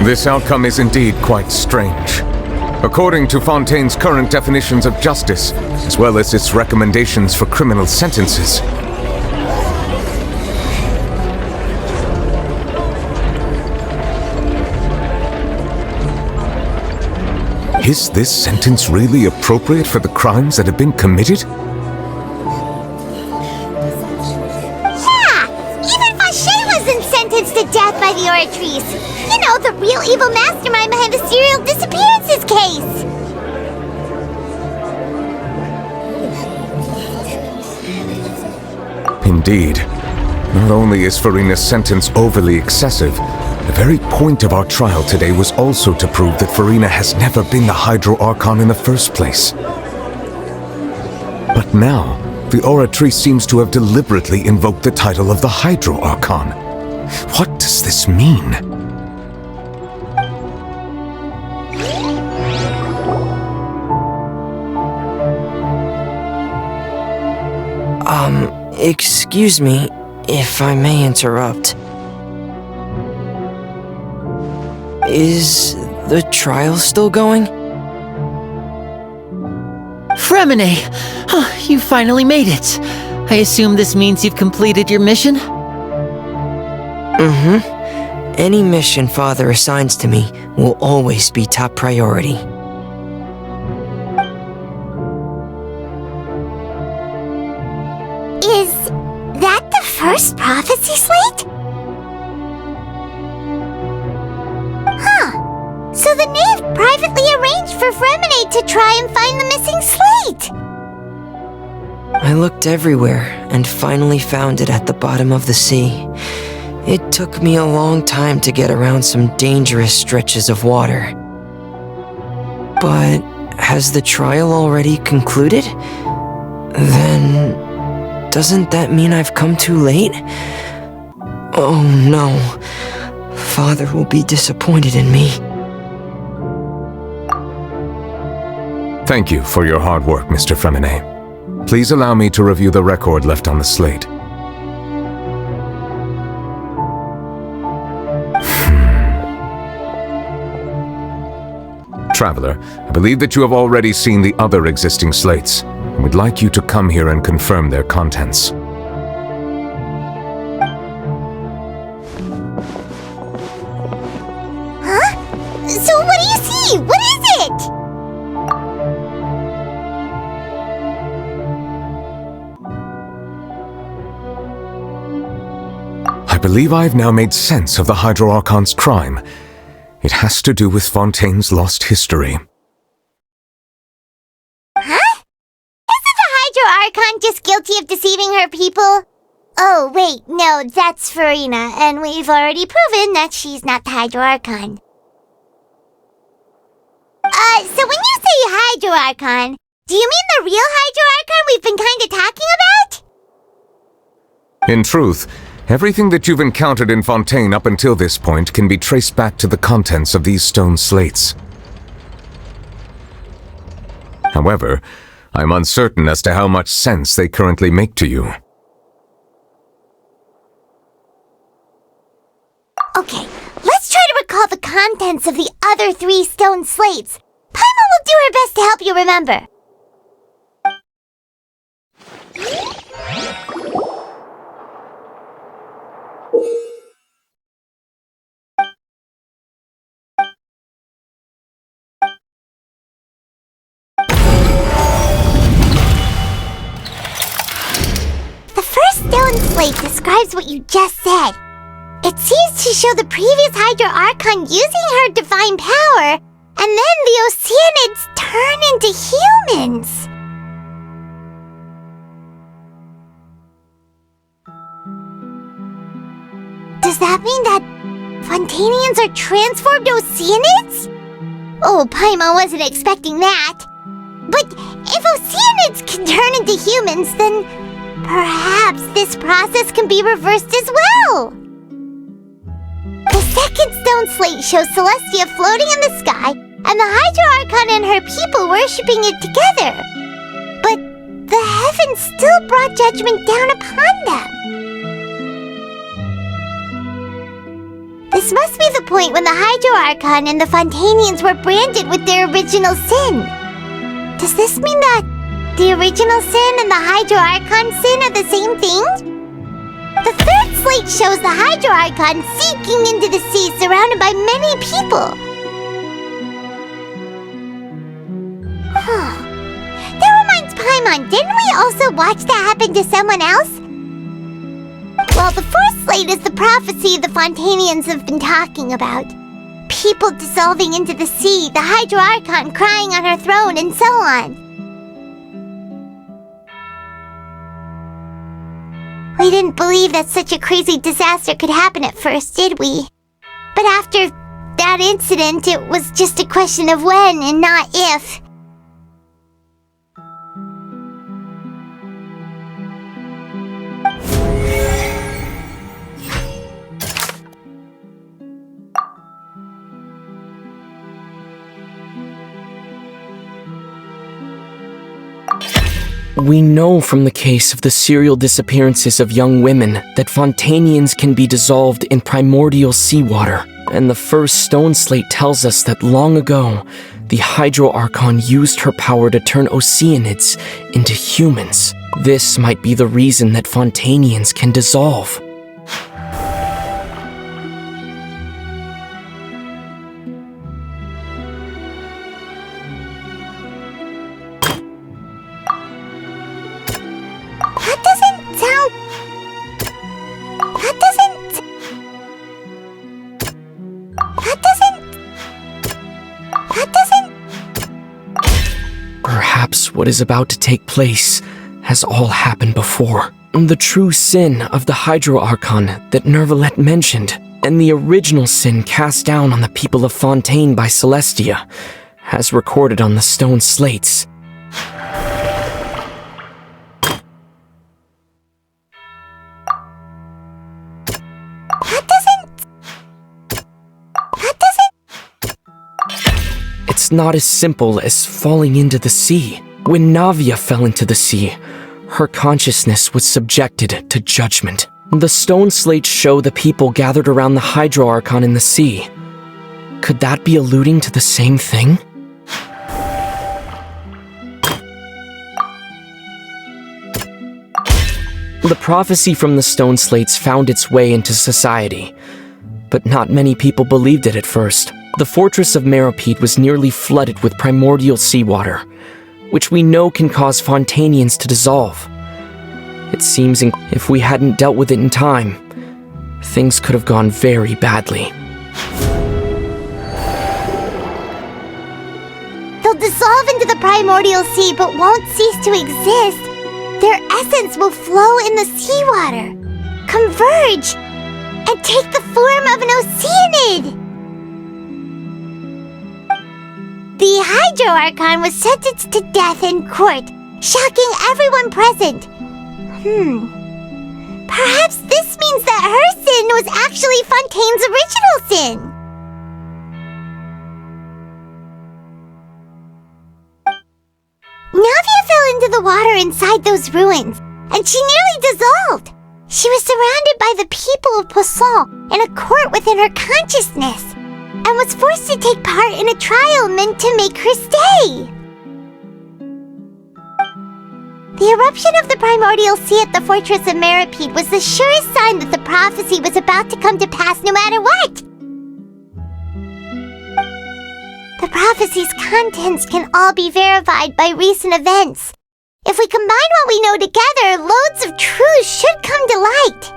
This outcome is indeed quite strange. According to Fontaine's current definitions of justice, as well as its recommendations for criminal sentences, is this sentence really appropriate for the crimes that have been committed? Yeah! Even Fauché wasn't sentenced to death by the Oratrice! You know, the real evil mastermind behind the serial disappearances case! Indeed. Not only is Furina's sentence overly excessive, the very point of our trial today was also to prove that Furina has never been the Hydro Archon in the first place. But now, the Oratrice seems to have deliberately invoked the title of the Hydro Archon. What does this mean? Excuse me, if I may interrupt. Is the trial still going? Fremine! Oh, you finally made it. I assume this means you've completed your mission? Mm-hmm. Any mission Father assigns to me will always be top priority. Is that the first prophecy slate? Huh. So the knave privately arranged for Fremine to try and find the missing slate. I looked everywhere and finally found it at the bottom of the sea. It took me a long time to get around some dangerous stretches of water. But has the trial already concluded? Then doesn't that mean I've come too late? Oh no. Father will be disappointed in me. Thank you for your hard work, Mr. Fremine. Please allow me to review the record left on the slate. Traveler, I believe that you have already seen the other existing slates, and would like you to come here and confirm their contents. Huh? So what do you see? What is it? I believe I've now made sense of the Hydro Archon's crime. It has to do with Fontaine's lost history. Huh? Isn't the Hydro Archon just guilty of deceiving her people? Oh, wait, no, that's Farina, and we've already proven that she's not the Hydro Archon. So when you say Hydro Archon, do you mean the real Hydro Archon we've been kinda talking about? In truth, everything that you've encountered in Fontaine up until this point can be traced back to the contents of these stone slates. However, I'm uncertain as to how much sense they currently make to you. Okay, let's try to recall the contents of the other 3 stone slates. Paimon will do her best to help you remember. The first stone slate describes what you just said. It seems to show the previous Hydro Archon using her divine power, and then the Oceanids turn into humans. Does that mean that Fontainians are transformed Oceanids? Oh, Paimon wasn't expecting that. But if Oceanids can turn into humans, then perhaps this process can be reversed as well. The second stone slate shows Celestia floating in the sky and the Hydro Archon and her people worshipping it together. But the heavens still brought judgment down upon them. This must be the point when the Hydro Archon and the Fontainians were branded with their original sin. Does this mean that the original sin and the Hydro Archon sin are the same thing? The third slate shows the Hydro Archon sinking into the sea surrounded by many people. That reminds Paimon, didn't we also watch that happen to someone else? Well, the fourth slate is the prophecy the Fontainians have been talking about. People dissolving into the sea, the Hydro Archon crying on her throne, and so on. We didn't believe that such a crazy disaster could happen at first, did we? But after that incident, it was just a question of when and not if. We know from the case of the serial disappearances of young women that Fontainians can be dissolved in primordial seawater, and the first stone slate tells us that long ago, the Hydro Archon used her power to turn Oceanids into humans. This might be the reason that Fontainians can dissolve. what is about to take place has all happened before. The true sin of the Hydro Archon that Nervalet mentioned, and the original sin cast down on the people of Fontaine by Celestia, as recorded on the stone slates. It's not as simple as falling into the sea. When Navia fell into the sea, her consciousness was subjected to judgment. The stone slates show the people gathered around the Hydro Archon in the sea. Could that be alluding to the same thing? The prophecy from the stone slates found its way into society, but not many people believed it at first. The fortress of Meropide was nearly flooded with primordial seawater, which we know can cause Fontainians to dissolve. It seems if we hadn't dealt with it in time, things could have gone very badly. They'll dissolve into the primordial sea but won't cease to exist. Their essence will flow in the seawater, converge, and take the form of an Oceanid. The Hydro Archon was sentenced to death in court, shocking everyone present. Perhaps this means that her sin was actually Fontaine's original sin. Navia fell into the water inside those ruins, and she nearly dissolved. She was surrounded by the people of Poisson in a court within her consciousness, and was forced to take part in a trial meant to make her stay. The eruption of the primordial sea at the fortress of Meropide was the surest sign that the prophecy was about to come to pass no matter what. The prophecy's contents can all be verified by recent events. If we combine what we know together, loads of truth should come to light.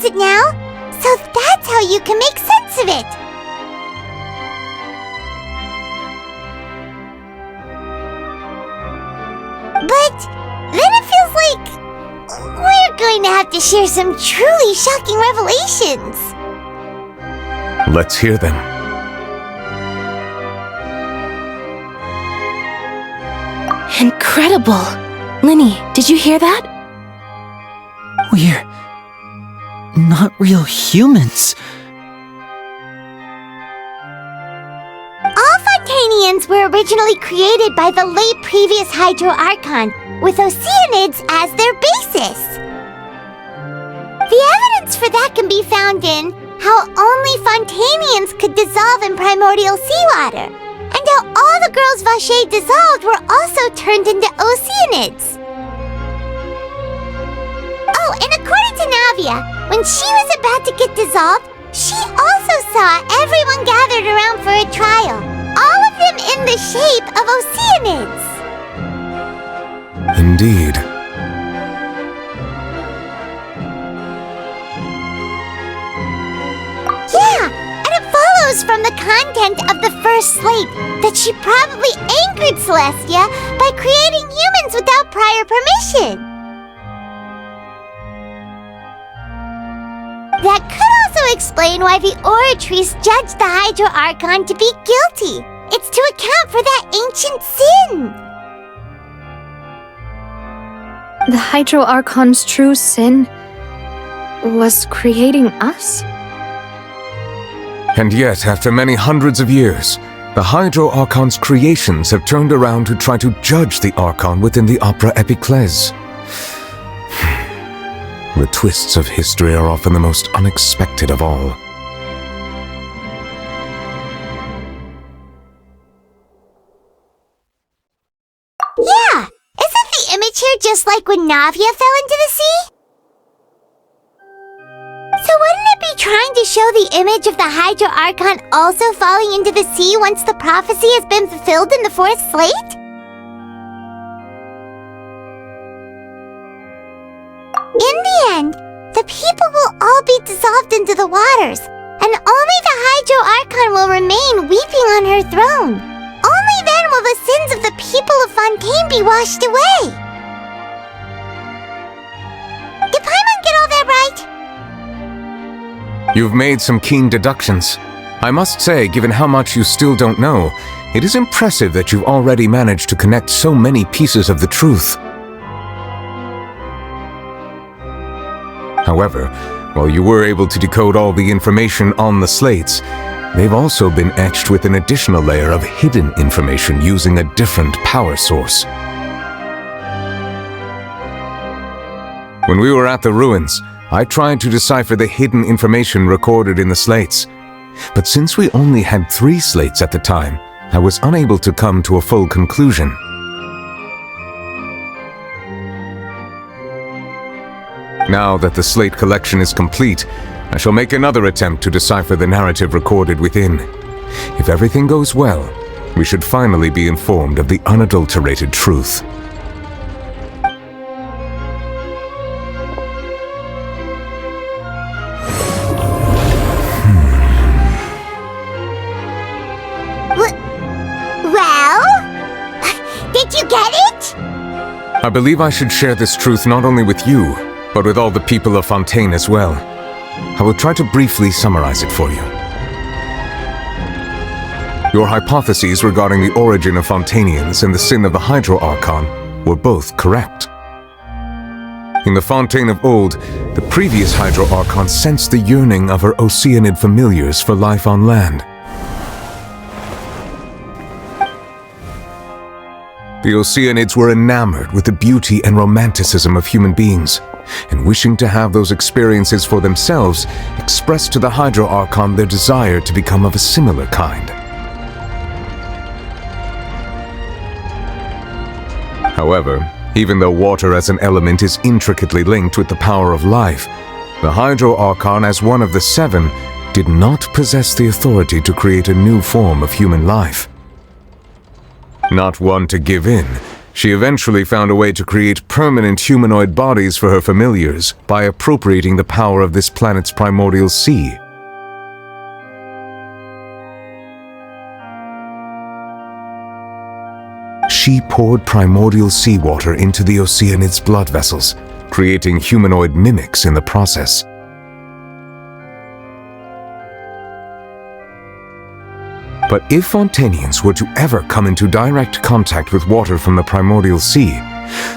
It now, so that's how you can make sense of it. But then it feels like we're going to have to share some truly shocking revelations. Let's hear them. Incredible! Linny, did you hear that? We're not real humans. All Fontainians were originally created by the late previous Hydro Archon, with Oceanids as their basis. The evidence for that can be found in how only Fontainians could dissolve in primordial seawater, and how all the girls Vacher dissolved were also turned into Oceanids. Oh, and according to Navia, when she was about to get dissolved, she also saw everyone gathered around for a trial, all of them in the shape of Oceanids. Indeed. Yeah, and it follows from the content of the first slate that she probably angered Celestia by creating humans without prior permission. That could also explain why the Oratrice judged the Hydro Archon to be guilty. It's to account for that ancient sin. The Hydro Archon's true sin was creating us? And yet, after many hundreds of years, the Hydro Archon's creations have turned around to try to judge the Archon within the Opera Epiclese. The twists of history are often the most unexpected of all. Yeah! Isn't the image bridge here just like when Navia fell into the sea? So wouldn't it be trying to show the image of the Hydro Archon also falling into the sea once the prophecy has been fulfilled in the fourth slate? In the end, the people will all be dissolved into the waters, and only the Hydro Archon will remain weeping on her throne. Only then will the sins of the people of Fontaine be washed away. Did Paimon get all that right? You've made some keen deductions. I must say, given how much you still don't know, it is impressive that you've already managed to connect so many pieces of the truth. However, while you were able to decode all the information on the slates, they've also been etched with an additional layer of hidden information using a different power source. When we were at the ruins, I tried to decipher the hidden information recorded in the slates. But since we only had 3 slates at the time, I was unable to come to a full conclusion. Now that the slate collection is complete, I shall make another attempt to decipher the narrative recorded within. If everything goes well, we should finally be informed of the unadulterated truth. Did you get it? I believe I should share this truth not only with you, but with all the people of Fontaine as well. I will try to briefly summarize it for you. Your hypotheses regarding the origin of Fontainians and the sin of the Hydro Archon were both correct. In the Fontaine of old, the previous Hydro Archon sensed the yearning of her Oceanid familiars for life on land. The Oceanids were enamored with the beauty and romanticism of human beings, and wishing to have those experiences for themselves, expressed to the Hydro Archon their desire to become of a similar kind. However, even though water as an element is intricately linked with the power of life, the Hydro Archon, as one of the 7, did not possess the authority to create a new form of human life. Not one to give in, she eventually found a way to create permanent humanoid bodies for her familiars by appropriating the power of this planet's primordial sea. She poured primordial seawater into the Oceanids' blood vessels, creating humanoid mimics in the process. But if Fontainians were to ever come into direct contact with water from the primordial sea,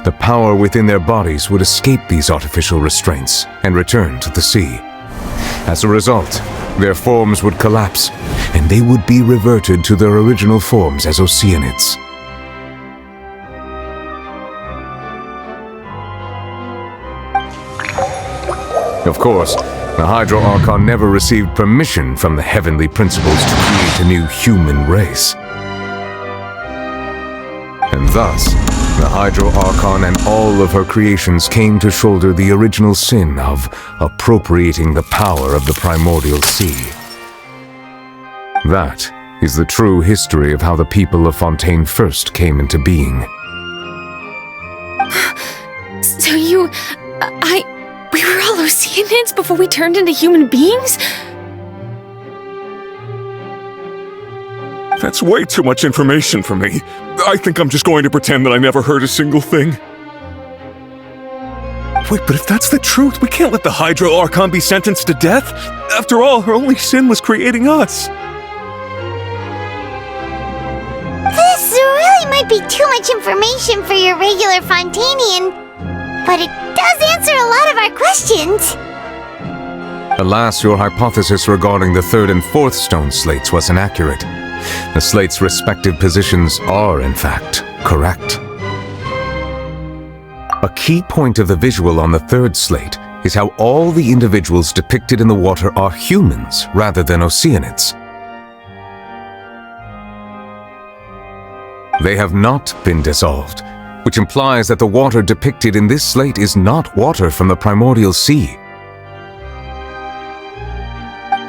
the power within their bodies would escape these artificial restraints and return to the sea. As a result, their forms would collapse, and they would be reverted to their original forms as Oceanids. Of course, the Hydro Archon never received permission from the heavenly principles to create a new human race. And thus, the Hydro Archon and all of her creations came to shoulder the original sin of appropriating the power of the primordial sea. That is the true history of how the people of Fontaine first came into being. So we were all Oceanids before we turned into human beings? That's way too much information for me. I think I'm just going to pretend that I never heard a single thing. Wait, but if that's the truth, we can't let the Hydro Archon be sentenced to death. After all, her only sin was creating us. This really might be too much information for your regular Fontainian, but it does answer a lot of our questions. Alas, your hypothesis regarding the 3rd and 4th stone slates was inaccurate. The slates' respective positions are, in fact, correct. A key point of the visual on the 3rd slate is how all the individuals depicted in the water are humans rather than Oceanids. They have not been dissolved. which implies that the water depicted in this slate is not water from the primordial sea.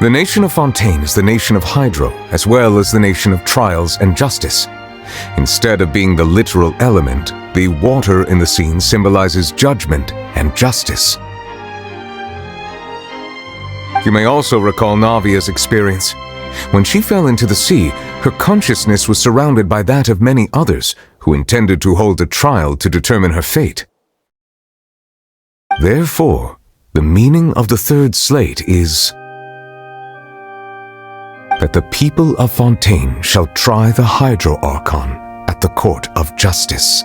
The nation of Fontaine is the nation of Hydro, as well as the nation of trials and justice. Instead of being the literal element, the water in the scene symbolizes judgment and justice. You may also recall Navia's experience. When she fell into the sea, her consciousness was surrounded by that of many others who intended to hold a trial to determine her fate. Therefore, the meaning of the third slate is that the people of Fontaine shall try the Hydro Archon at the court of justice.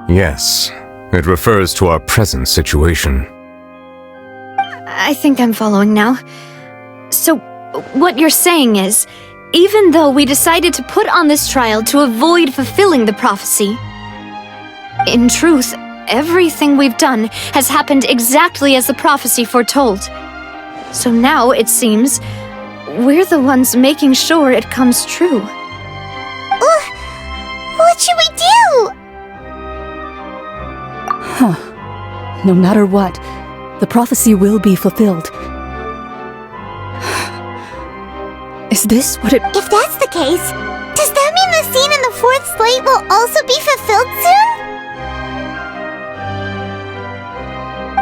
Yes, it refers to our present situation. I think I'm following now. So, what you're saying is, even though we decided to put on this trial to avoid fulfilling the prophecy, in truth, everything we've done has happened exactly as the prophecy foretold. So now, it seems, we're the ones making sure it comes true. What should we do? Huh. No matter what, the prophecy will be fulfilled. Is this what it— If that's the case, does that mean the scene in the fourth slate will also be fulfilled soon?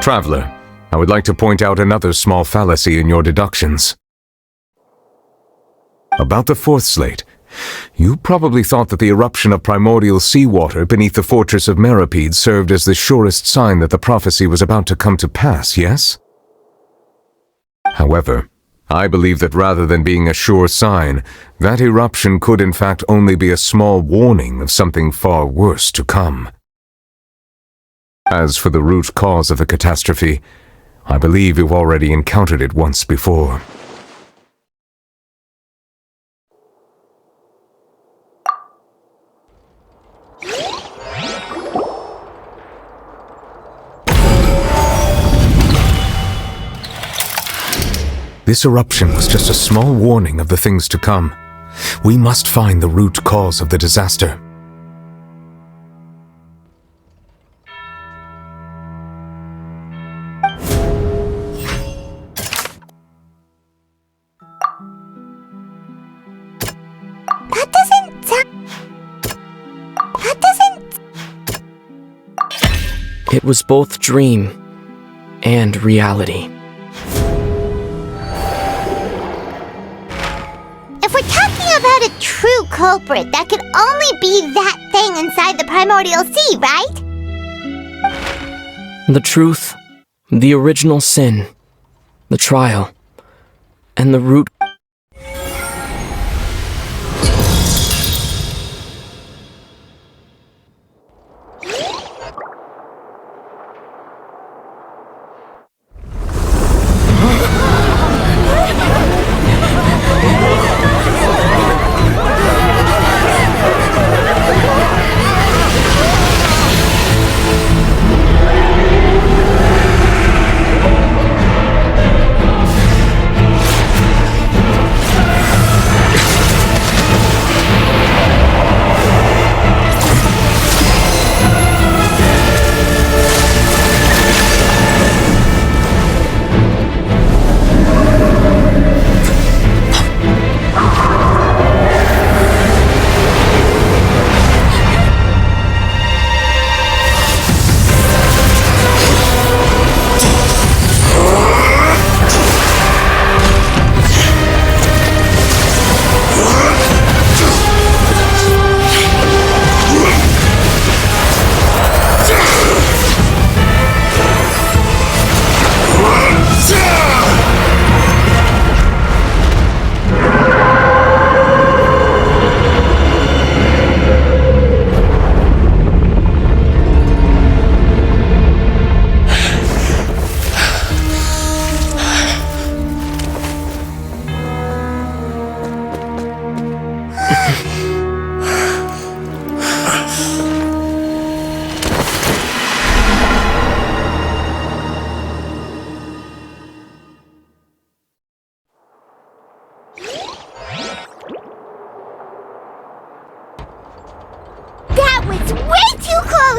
Traveler, I would like to point out another small fallacy in your deductions. About the fourth slate, you probably thought that the eruption of primordial seawater beneath the fortress of Meripede served as the surest sign that the prophecy was about to come to pass, yes? However, I believe that rather than being a sure sign, that eruption could in fact only be a small warning of something far worse to come. As for the root cause of the catastrophe, I believe you've already encountered it once before. This eruption was just a small warning of the things to come. We must find the root cause of the disaster. It was both dream and reality. If we're talking about a true culprit, that could only be that thing inside the primordial sea, right? The truth, the original sin, the trial, and the root. That was way too close!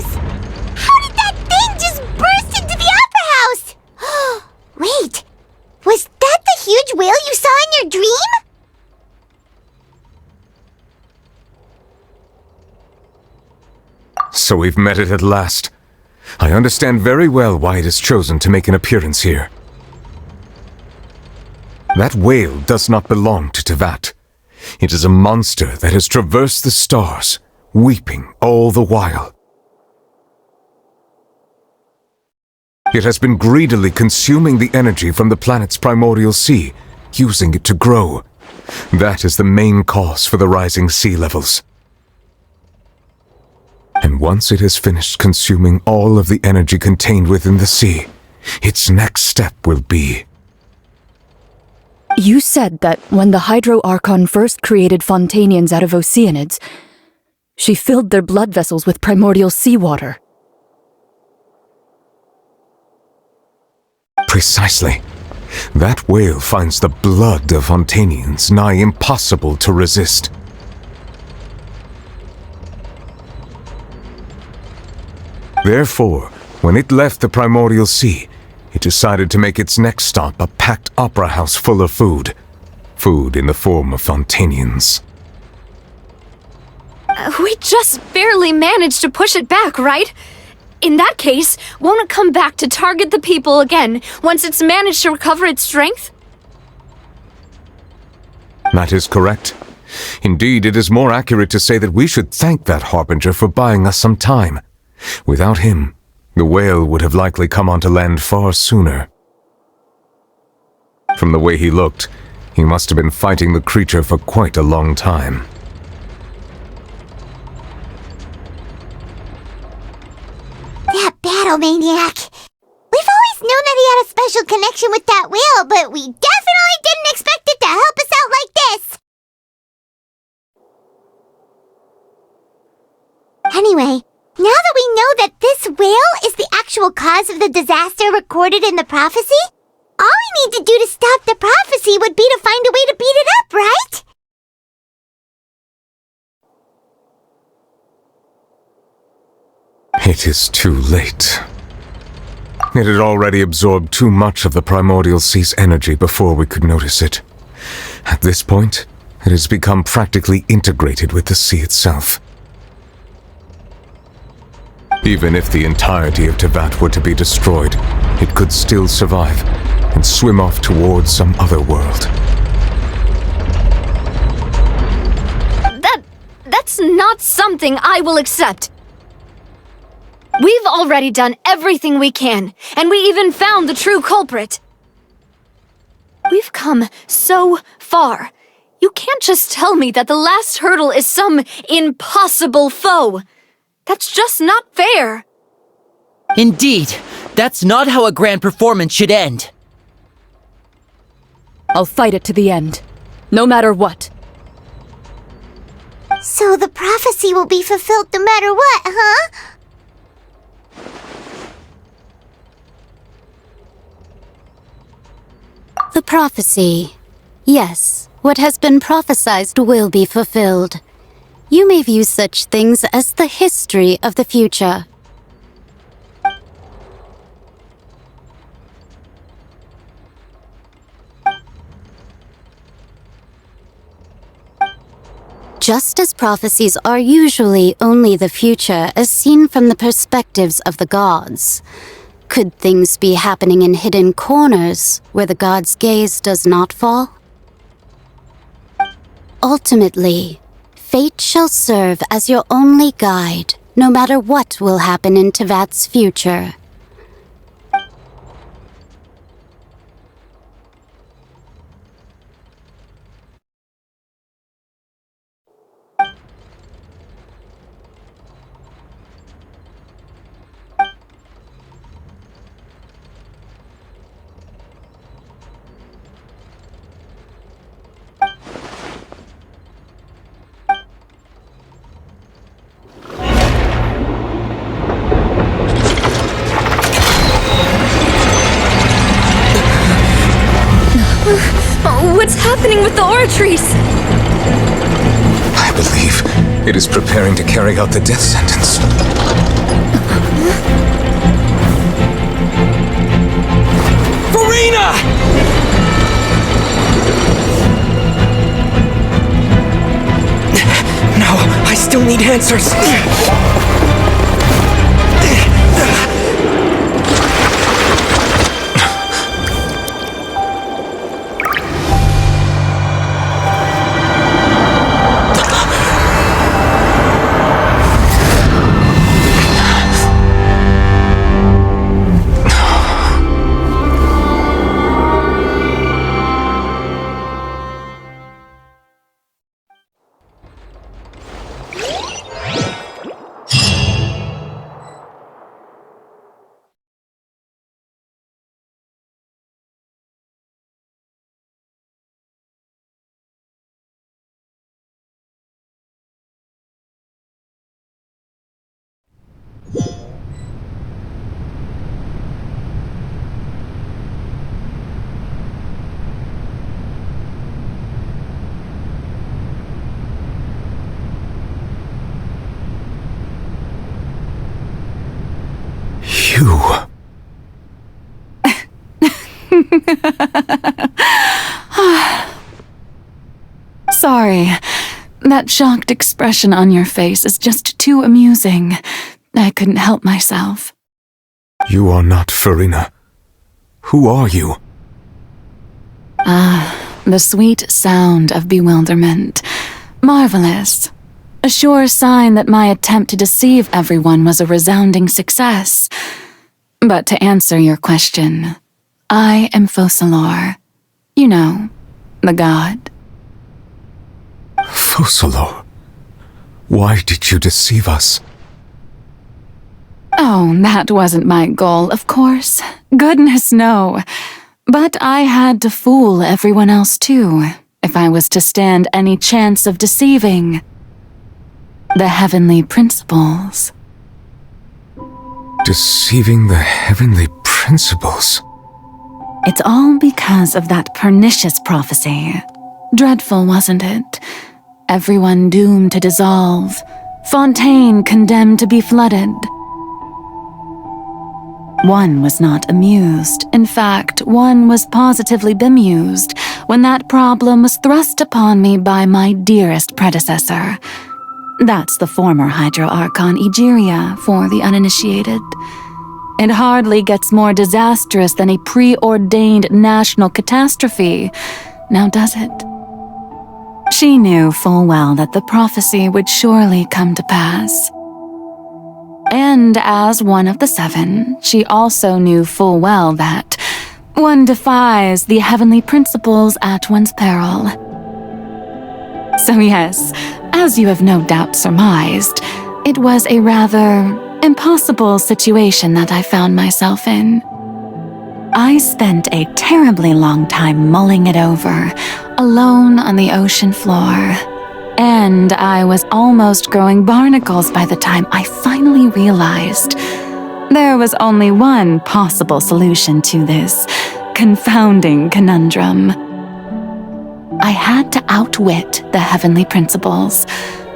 So we've met it at last. I understand very well why it has chosen to make an appearance here. That whale does not belong to Tevat. It is a monster that has traversed the stars, weeping all the while. It has been greedily consuming the energy from the planet's primordial sea, using it to grow. That is the main cause for the rising sea levels. And once it has finished consuming all of the energy contained within the sea, its next step will be... You said that when the Hydro Archon first created Fontainians out of Oceanids, she filled their blood vessels with primordial seawater. Precisely. That whale finds the blood of Fontainians nigh impossible to resist. Therefore, when it left the primordial sea, it decided to make its next stop a packed opera house full of food. Food in the form of Fontainians. We just barely managed to push it back, right? In that case, won't it come back to target the people again once it's managed to recover its strength? That is correct. Indeed, it is more accurate to say that we should thank that Harbinger for buying us some time. Without him, the whale would have likely come onto land far sooner. From the way he looked, he must have been fighting the creature for quite a long time. That battle maniac! We've always known that he had a special connection with that whale, but we definitely didn't expect it to help us out like this! Anyway, now that we know that this whale is the actual cause of the disaster recorded in the prophecy, all we need to do to stop the prophecy would be to find a way to beat it up, right? It is too late. It had already absorbed too much of the primordial sea's energy before we could notice it. At this point, it has become practically integrated with the sea itself. Even if the entirety of Tevat were to be destroyed, it could still survive and swim off towards some other world. That's not something I will accept. We've already done everything we can, and we even found the true culprit. We've come so far. You can't just tell me that the last hurdle is some impossible foe. That's just not fair. Indeed, that's not how a grand performance should end. I'll fight it to the end, no matter what. So the prophecy will be fulfilled no matter what, huh? The prophecy. Yes, what has been prophesied will be fulfilled. You may view such things as the history of the future. Just as prophecies are usually only the future as seen from the perspectives of the gods, could things be happening in hidden corners where the gods' gaze does not fall? Ultimately, fate shall serve as your only guide, no matter what will happen in Tevat's future. What's happening with the oratories? I believe it is preparing to carry out the death sentence. Farina! No, I still need answers. you? Sorry. That shocked expression on your face is just too amusing. I couldn't help myself. You are not Farina. Who are you? The sweet sound of bewilderment. Marvelous. A sure sign that my attempt to deceive everyone was a resounding success. But to answer your question, I am Focalor. You know, the god. Focalor? Why did you deceive us? Oh, that wasn't my goal, of course. Goodness, no. But I had to fool everyone else too, if I was to stand any chance of deceiving the heavenly principles. Deceiving the heavenly principles? It's all because of that pernicious prophecy. Dreadful, wasn't it? Everyone doomed to dissolve. Fontaine condemned to be flooded. One was not amused. In fact, one was positively bemused when that problem was thrust upon me by my dearest predecessor. That's the former Hydro Archon Egeria for the uninitiated. It hardly gets more disastrous than a preordained national catastrophe, now does it? She knew full well that the prophecy would surely come to pass. And as one of the seven, she also knew full well that one defies the heavenly principles at one's peril. So yes, as you have no doubt surmised, it was a rather impossible situation that I found myself in. I spent a terribly long time mulling it over, alone on the ocean floor. And I was almost growing barnacles by the time I finally realized there was only one possible solution to this confounding conundrum. I had to outwit the heavenly principles,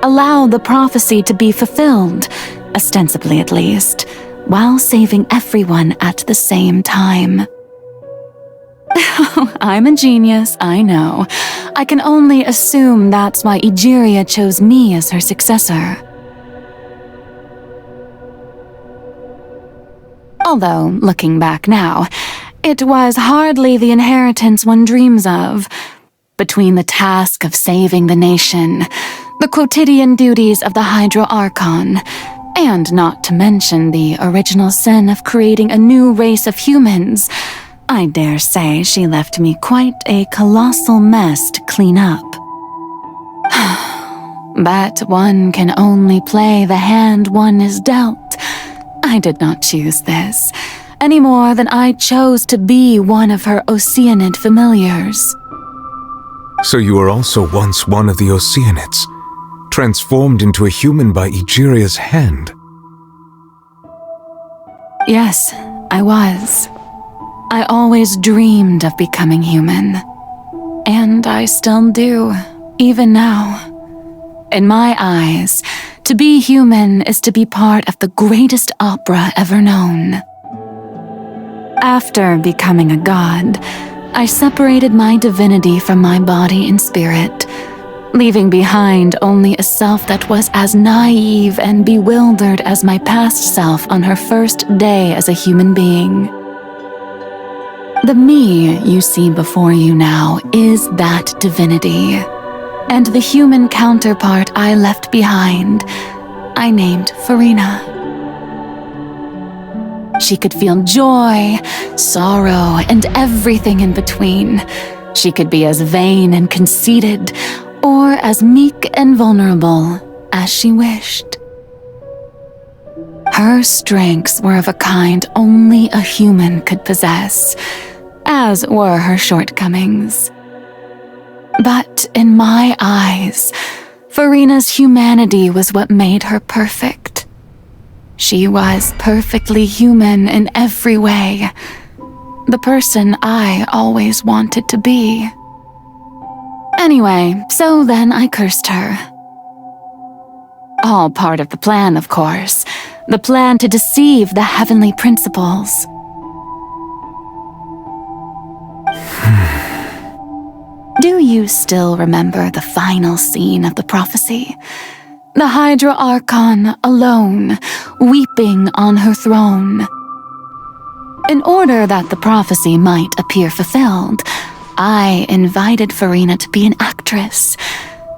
allow the prophecy to be fulfilled, ostensibly at least, while saving everyone at the same time. I'm a genius, I know. I can only assume that's why Egeria chose me as her successor. Although, looking back now, it was hardly the inheritance one dreams of. Between the task of saving the nation, the quotidian duties of the Hydro Archon, and not to mention the original sin of creating a new race of humans, I dare say she left me quite a colossal mess to clean up. But one can only play the hand one is dealt. I did not choose this, any more than I chose to be one of her Oceanid familiars. So you were also once one of the Oceanids, transformed into a human by Egeria's hand? Yes, I was. I always dreamed of becoming human. And I still do, even now. In my eyes, to be human is to be part of the greatest opera ever known. After becoming a god, I separated my divinity from my body and spirit, leaving behind only a self that was as naive and bewildered as my past self on her first day as a human being. The me you see before you now is that divinity, and the human counterpart I left behind, I named Farina. She could feel joy, sorrow, and everything in between. She could be as vain and conceited, or as meek and vulnerable as she wished. Her strengths were of a kind only a human could possess, as were her shortcomings. But in my eyes, Farina's humanity was what made her perfect. She was perfectly human in every way, the person I always wanted to be. Anyway, so then I cursed her. All part of the plan, of course. The plan to deceive the heavenly principles. Do you still remember the final scene of the prophecy? The Hydra Archon alone, weeping on her throne. In order that the prophecy might appear fulfilled, I invited Furina to be an actress,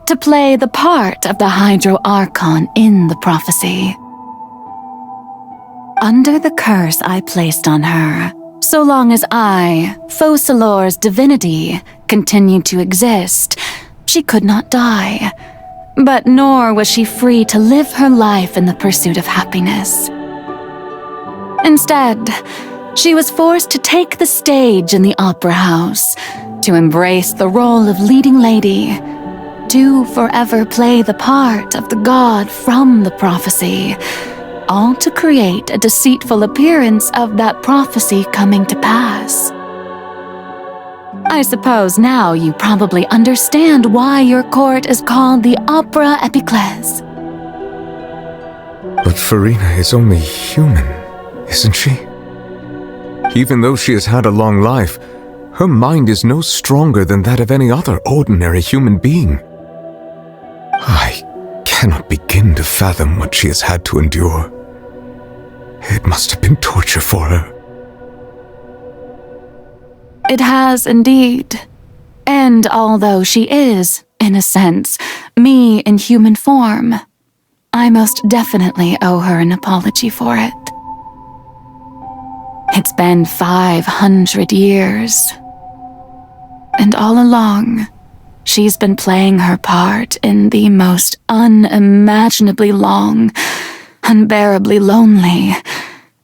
to play the part of the Hydro Archon in the prophecy. Under the curse I placed on her, so long as I, Focalor's divinity, continued to exist, she could not die. But nor was she free to live her life in the pursuit of happiness. Instead, she was forced to take the stage in the opera house, to embrace the role of leading lady, to forever play the part of the god from the prophecy, all to create a deceitful appearance of that prophecy coming to pass. I suppose now you probably understand why your court is called the Opera Epiclese. But Furina is only human, isn't she? Even though she has had a long life, her mind is no stronger than that of any other ordinary human being. I cannot begin to fathom what she has had to endure. It must have been torture for her. It has indeed. And although she is, in a sense, me in human form, I most definitely owe her an apology for it. It's been 500 years. And all along, she's been playing her part in the most unimaginably long, unbearably lonely,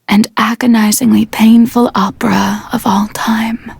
and agonizingly painful opera of all time.